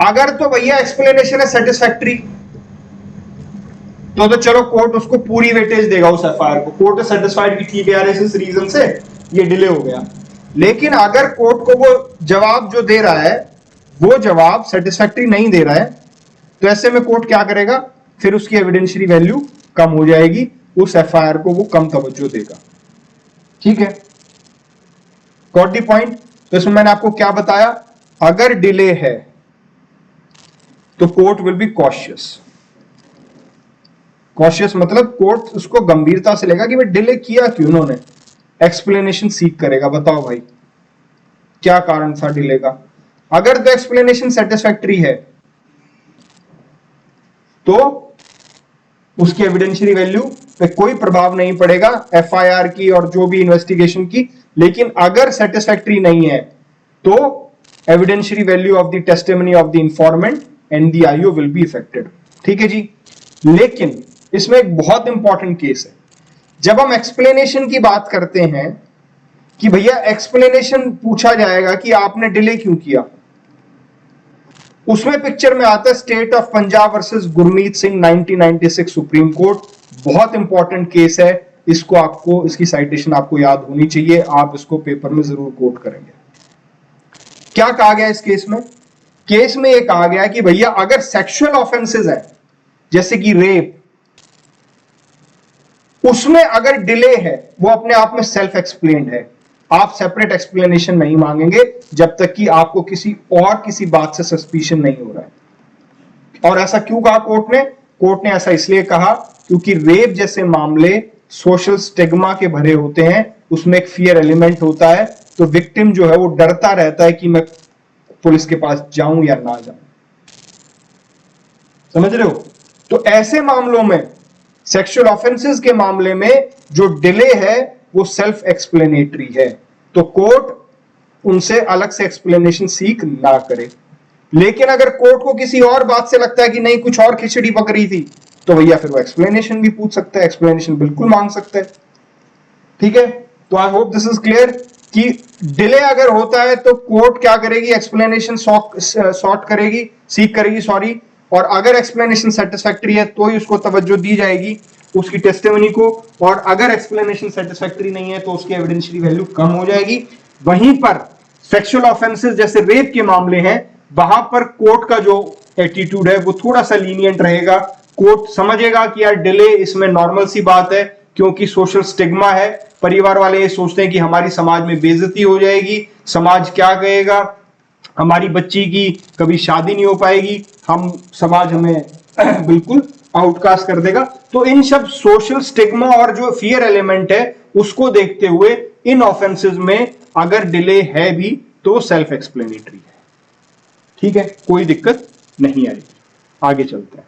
अगर तो भैया एक्सप्लेनेशन है सेटिस्फैक्टरी, तो चलो कोर्ट उसको पूरी वेटेज देगा उस एफआईआर को, कोर्ट सेटिस्फाइड की ठीक है यार इस रीजन से ये डिले हो गया। लेकिन अगर कोर्ट को वो जवाब जो दे रहा है वो जवाब सेटिस्फैक्टरी नहीं दे रहा है, तो ऐसे में कोर्ट क्या करेगा, फिर उसकी एविडेंशियरी वैल्यू कम हो जाएगी, उस एफआईआर को वो कम तवज्जो देगा, ठीक है। Got the point. तो इसमें मैंने आपको क्या बताया, अगर डिले है तो court will be cautious, cautious मतलब कोर्ट उसको गंभीरता से लेगा कि भाई डिले किया क्यों उन्होंने, एक्सप्लेनेशन सीख करेगा, बताओ भाई क्या कारण था डिले का। अगर द एक्सप्लेनेशन सेटिस्फैक्टरी है तो उसकी एविडेंशियरी वैल्यू पे कोई प्रभाव नहीं पड़ेगा एफआईआर की और जो भी इन्वेस्टिगेशन की। लेकिन अगर सेटिस्फैक्टरी नहीं है तो evidentiary value of the testimony of the informant and the IO will be affected. ठीक है जी। लेकिन इसमें एक बहुत इंपॉर्टेंट केस है, जब हम एक्सप्लेनेशन की बात करते हैं कि भैया एक्सप्लेनेशन पूछा जाएगा कि आपने डिले क्यों किया, उसमें पिक्चर में आता है state of Punjab versus Gurmeet Singh 1996 supreme court. बहुत इंपॉर्टेंट केस है, इसको आपको, इसकी साइटेशन आपको याद होनी चाहिए, आप इसको पेपर में जरूर कोट करेंगे। क्या कहा गया इस केस में? केस में एक कहा गया कि भैया अगर सेक्सुअल ऑफेंसेस है जैसे कि रेप, उसमें अगर डिले है वो अपने आप में सेल्फ एक्सप्लेन्ड है, आप सेपरेट एक्सप्लेनेशन नहीं मांगेंगे जब तक कि आपको किसी बात से सस्पिशन नहीं हो रहा है। और ऐसा क्यों कहा कोर्ट ने? कोर्ट ने ऐसा इसलिए कहा क्योंकि रेप जैसे मामले सोशल स्टिग्मा के भरे होते हैं, उसमें एक फियर एलिमेंट होता है, तो विक्टिम जो है वो डरता रहता है कि मैं पुलिस के पास जाऊं या ना जाऊं। समझ रहे हो? तो ऐसे मामलों में, सेक्सुअल ऑफेंसेस के मामले में जो डिले है वो सेल्फ एक्सप्लेनेटरी है, तो कोर्ट उनसे अलग से एक्सप्लेनेशन सीख ना करे। लेकिन अगर कोर्ट को किसी और बात से लगता है कि नहीं कुछ और खिचड़ी पक रही थी, तो भैया फिर वो एक्सप्लेनेशन भी पूछ सकता है, एक्सप्लेनेशन बिल्कुल मांग सकता है। ठीक है, तो I hope this is clear कि डिले अगर होता है तो कोर्ट क्या करेगी, एक्सप्लेनेशन सॉर्ट करेगी, सीख करेगी सॉरी, और अगर एक्सप्लेनेशन सेटिस्फैक्टरी है तो ही उसको तवज्जो दी जाएगी उसकी टेस्टिमनी को, और अगर एक्सप्लेनेशन सेटिस्फैक्टरी नहीं है तो उसकी एविडेंशियरी वैल्यू कम हो जाएगी। वहीं पर सेक्सुअल ऑफेंसेस जैसे रेप के मामले हैं, वहां पर कोर्ट का जो एटीट्यूड है वो थोड़ा सा लीनियंट रहेगा। कोर्ट समझेगा कि यार डिले इसमें नॉर्मल सी बात है, क्योंकि सोशल स्टिग्मा है, परिवार वाले ये सोचते हैं कि हमारी समाज में बेइज्जती हो जाएगी, समाज क्या कहेगा, हमारी बच्ची की कभी शादी नहीं हो पाएगी, हम समाज हमें बिल्कुल आउटकास्ट कर देगा। तो इन सब सोशल स्टिग्मा और जो फियर एलिमेंट है उसको देखते हुए इन ऑफेंसेस में अगर डिले है भी तो सेल्फ एक्सप्लेनेटरी है। ठीक है, कोई दिक्कत नहीं आएगी। आगे चलते हैं।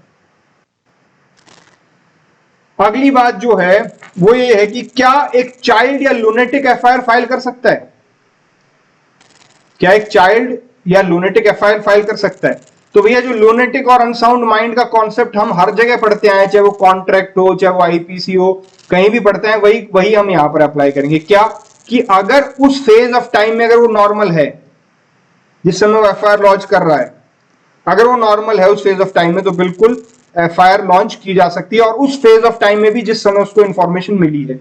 अगली बात जो है वो ये है कि क्या एक चाइल्ड या लुनेटिक एफआईआर फाइल कर सकता है? क्या एक चाइल्ड या लुनेटिक एफआईआर फाइल कर सकता है? तो भैया जो लुनेटिक और अनसाउंड माइंड का कॉन्सेप्ट हम हर जगह पढ़ते आए, चाहे वो कॉन्ट्रैक्ट हो, चाहे वो आईपीसी हो, कहीं भी पढ़ते हैं, वही हम यहां पर अप्लाई करेंगे। क्या कि अगर उस फेज ऑफ टाइम में अगर वो नॉर्मल है जिस समय वो एफआईआर लॉन्च कर रहा है, अगर वो नॉर्मल है उस फेज ऑफ टाइम में, तो बिल्कुल एफआईआर लॉन्च की जा सकती है, और उस फेज ऑफ टाइम में भी जिस समय उसको इंफॉर्मेशन मिली है।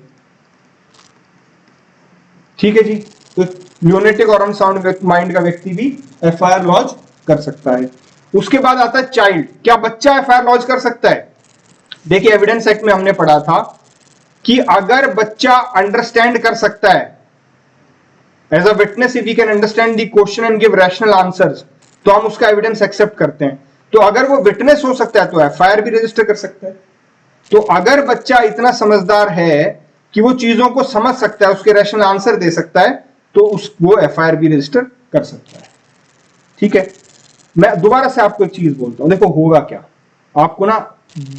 ठीक है जी, तो ल्यूनेटिक और अनसाउंड माइंड का व्यक्ति भी एफआईआर लॉन्च कर सकता है। उसके बाद आता है चाइल्ड। क्या बच्चा एफआईआर लॉन्च कर सकता है? देखिए एविडेंस एक्ट में हमने पढ़ा था कि अगर बच्चा अंडरस्टैंड कर सकता है as a witness, if he can understand the question and give rational answers, तो हम उसका एविडेंस एक्सेप्ट करते हैं। तो अगर वो विटनेस हो सकता है तो एफआईआर भी रजिस्टर कर सकता है। तो अगर बच्चा इतना समझदार है कि वो चीजों को समझ सकता है, उसके रैशनल आंसर दे सकता है, तो वो एफआईआर भी रजिस्टर कर सकता है। ठीक है, मैं दोबारा से आपको एक चीज बोलता हूं, देखो होगा क्या, आपको ना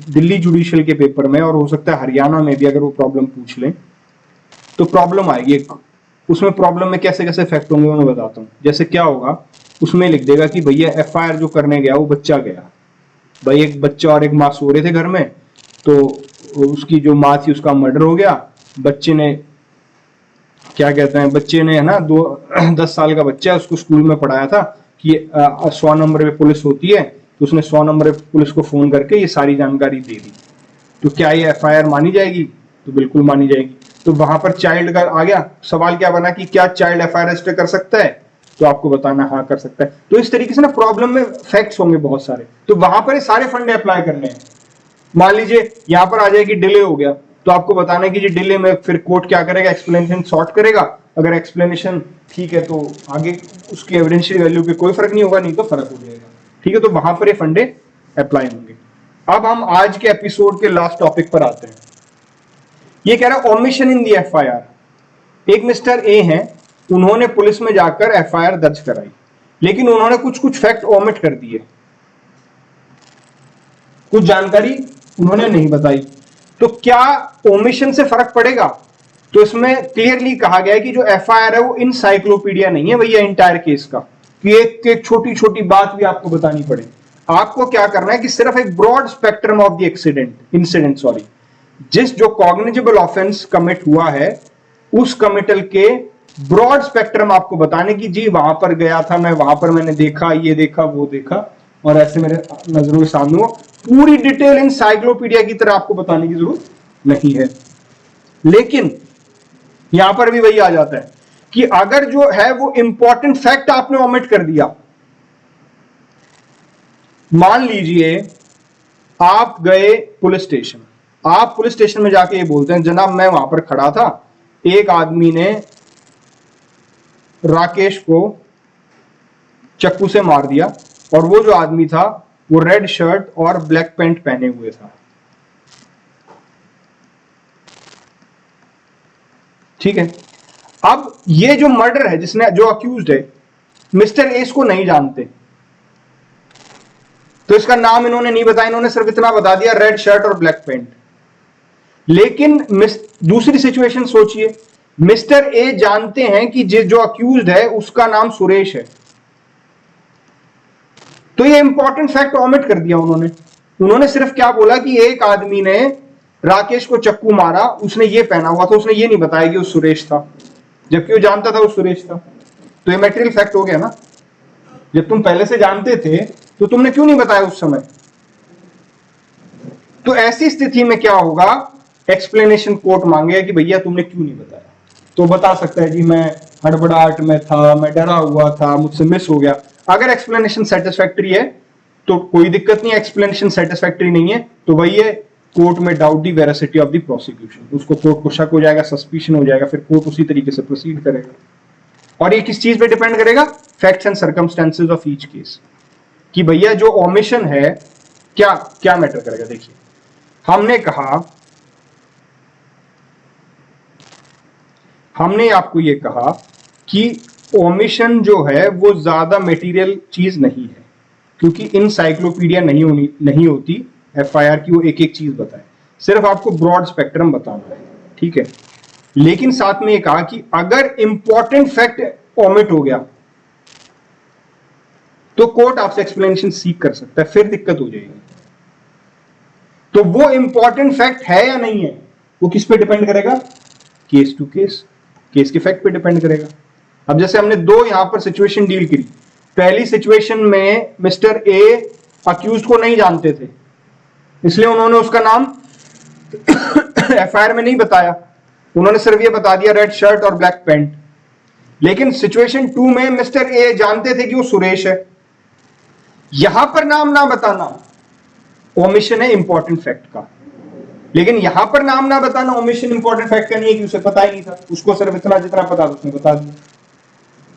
दिल्ली जुडिशियल के पेपर में और हो सकता है हरियाणा में भी अगर वो प्रॉब्लम पूछ लें तो प्रॉब्लम आएगी एक। उसमें प्रॉब्लम में कैसे कैसे फैक्ट होंगे मैं बताता हूं। जैसे क्या होगा, उसमें लिख देगा कि भैया एफआईआर जो करने गया वो बच्चा गया, भाई एक बच्चा और एक माँ सो रहे थे घर में, तो उसकी जो माँ थी उसका मर्डर हो गया। बच्चे ने क्या कहते हैं, बच्चे ने है ना 10 साल का बच्चा है, उसको स्कूल में पढ़ाया था कि 100 नंबर पे पुलिस होती है, तो उसने 100 नंबर पे पुलिस को फोन करके ये सारी जानकारी दे दी। तो क्या ये एफआईआर मानी जाएगी? तो बिल्कुल मानी जाएगी। तो वहां पर चाइल्ड का आ गया सवाल, क्या बना कि क्या चाइल्ड एफआईआर रजिस्टर कर सकता है? तो आपको बताना हाँ कर सकता है। तो इस तरीके से ना प्रॉब्लम में फैक्ट्स होंगे बहुत सारे, तो वहां पर ये सारे फंडे अप्लाई करने हैं। मान लीजिए यहां पर आ जाए कि डिले हो गया, तो आपको बताना है कि जी डिले में फिर कोर्ट क्या करेगा, एक्सप्लेनेशन सॉर्ट करेगा। अगर एक्सप्लेनेशन ठीक है तो आगे उसकी एविडेंशियल वैल्यू पे कोई फर्क नहीं होगा, नहीं तो फर्क हो जाएगा। ठीक है, तो वहां पर ये फंडे अप्लाई होंगे। अब हम आज के एपिसोड के लास्ट टॉपिक पर आते हैं। ये कह रहा है ओमिशन इन दी एफआईआर। एक मिस्टर ए हैं, उन्होंने पुलिस में जाकर एफआईआर दर्ज कराई, लेकिन उन्होंने कुछ कुछ फैक्ट ओमिट कर दिए, कुछ जानकारी उन्होंने नहीं बताई। तो क्या ओमिशन से फर्क पड़ेगा? तो इसमें क्लियरली कहा गया है कि जो एफआईआर है वो इनसाइक्लोपीडिया नहीं है भैया इंटायर केस का, कि एक छोटी छोटी बात भी आपको बतानी पड़े। आपको क्या करना है कि सिर्फ एक broad spectrum of the incident जिस जो कॉग्निजेबल ऑफेंस कमिट हुआ है उस कमिटल के ब्रॉड स्पेक्ट्रम आपको बताने की, जी वहां पर गया था मैं, वहां पर मैंने देखा, ये देखा, वो देखा, और ऐसे मेरे नजरों के सामने हो। पूरी डिटेल इनसाइक्लोपीडिया की तरह आपको बताने की जरूरत नहीं है। लेकिन यहां पर भी वही आ जाता है कि अगर जो है वो इंपॉर्टेंट फैक्ट आपने ओमिट कर दिया, मान लीजिए आप गए पुलिस स्टेशन, आप पुलिस स्टेशन में जाके ये बोलते हैं जनाब मैं वहां पर खड़ा था, एक आदमी ने राकेश को चक्कू से मार दिया और वो जो आदमी था वो रेड शर्ट और ब्लैक पैंट पहने हुए था। ठीक है, अब ये जो मर्डर है, जिसने जो अक्यूज्ड है, मिस्टर एस को नहीं जानते, तो इसका नाम इन्होंने नहीं बताया, इन्होंने सिर्फ इतना बता दिया रेड शर्ट और ब्लैक पैंट। लेकिन दूसरी सिचुएशन सोचिए, मिस्टर ए जानते हैं कि जो अक्यूज्ड है उसका नाम सुरेश है, तो ये इंपॉर्टेंट फैक्ट ओमिट कर दिया उन्होंने सिर्फ क्या बोला कि एक आदमी ने राकेश को चक्कू मारा, उसने ये पहना हुआ था, उसने ये नहीं बताया कि वो सुरेश था, जबकि वो जानता था वो सुरेश था। तो ये मैटेरियल फैक्ट हो गया ना। जब तुम पहले से जानते थे तो तुमने क्यों नहीं बताया उस समय? तो ऐसी स्थिति में क्या होगा, एक्सप्लेनेशन कोर्ट मांगेगा कि भैया तुमने क्यों नहीं बताया। तो बता सकता है जी मैं हड़बड़ाहट में था, मैं डरा हुआ था, मुझसे मिस हो गया। अगर एक्सप्लेनेशन सेटिस्फैक्टरी है तो कोई दिक्कत नहीं है, एक्सप्लेनेशन सेटिस्फैक्टरी नहीं है तो वही है कोर्ट में doubt the veracity of the prosecution, उसको कोर्ट को शक हो जाएगा, सस्पिशन हो जाएगा, फिर कोर्ट उसी तरीके से प्रोसीड करेगा। और ये किस चीज पे डिपेंड करेगा? Facts and circumstances of each case, कि भैया जो ओमिशन है क्या क्या मैटर करेगा। देखिए हमने आपको ये कहा कि ओमिशन जो है वो ज्यादा मटेरियल चीज नहीं है, क्योंकि इनसाइक्लोपीडिया नहीं होती एफआईआर की वो एक एक चीज बताए, सिर्फ आपको ब्रॉड स्पेक्ट्रम बताना है। ठीक है, लेकिन साथ में ये कहा कि अगर इंपॉर्टेंट फैक्ट ओमिट हो गया तो कोर्ट आपसे एक्सप्लेनेशन सीख कर सकता है, फिर दिक्कत हो जाएगी। तो वो इंपॉर्टेंट फैक्ट है या नहीं है वो किस पे डिपेंड करेगा? केस टू केस, केस के फैक्ट पे डिपेंड करेगा। अब जैसे हमने दो यहां पर सिचुएशन डील करी, पहली सिचुएशन में मिस्टर ए अक्यूज्ड को नहीं जानते थे, इसलिए उन्होंने उसका नाम एफआईआर में नहीं बताया, उन्होंने सिर्फ ये बता दिया रेड शर्ट और ब्लैक पैंट। लेकिन सिचुएशन 2 में मिस्टर ए जानते थे कि वो सुरेश है, यहां पर नाम ना बताना ओमिशन है इंपॉर्टेंट फैक्ट का। लेकिन यहां पर नाम ना बताना ओमिशन इंपॉर्टेंट फैक्ट का नहीं है कि उसे पता ही नहीं था, उसको सिर्फ इतना जितना पता था उसने बता दिया।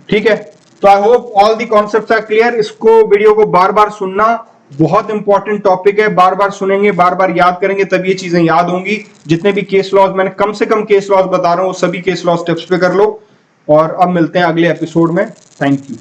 ठीक है, तो I hope all the concepts are clear. इसको वीडियो को बार बार सुनना, बहुत इंपॉर्टेंट टॉपिक है, बार बार सुनेंगे, बार बार याद करेंगे, तब ये चीजें याद होंगी। जितने भी केस लॉज मैंने कम से कम केस लॉज बता रहा हूं वो सभी केस लॉज टिप्स पे कर लो। और अब मिलते हैं अगले एपिसोड में। Thank you.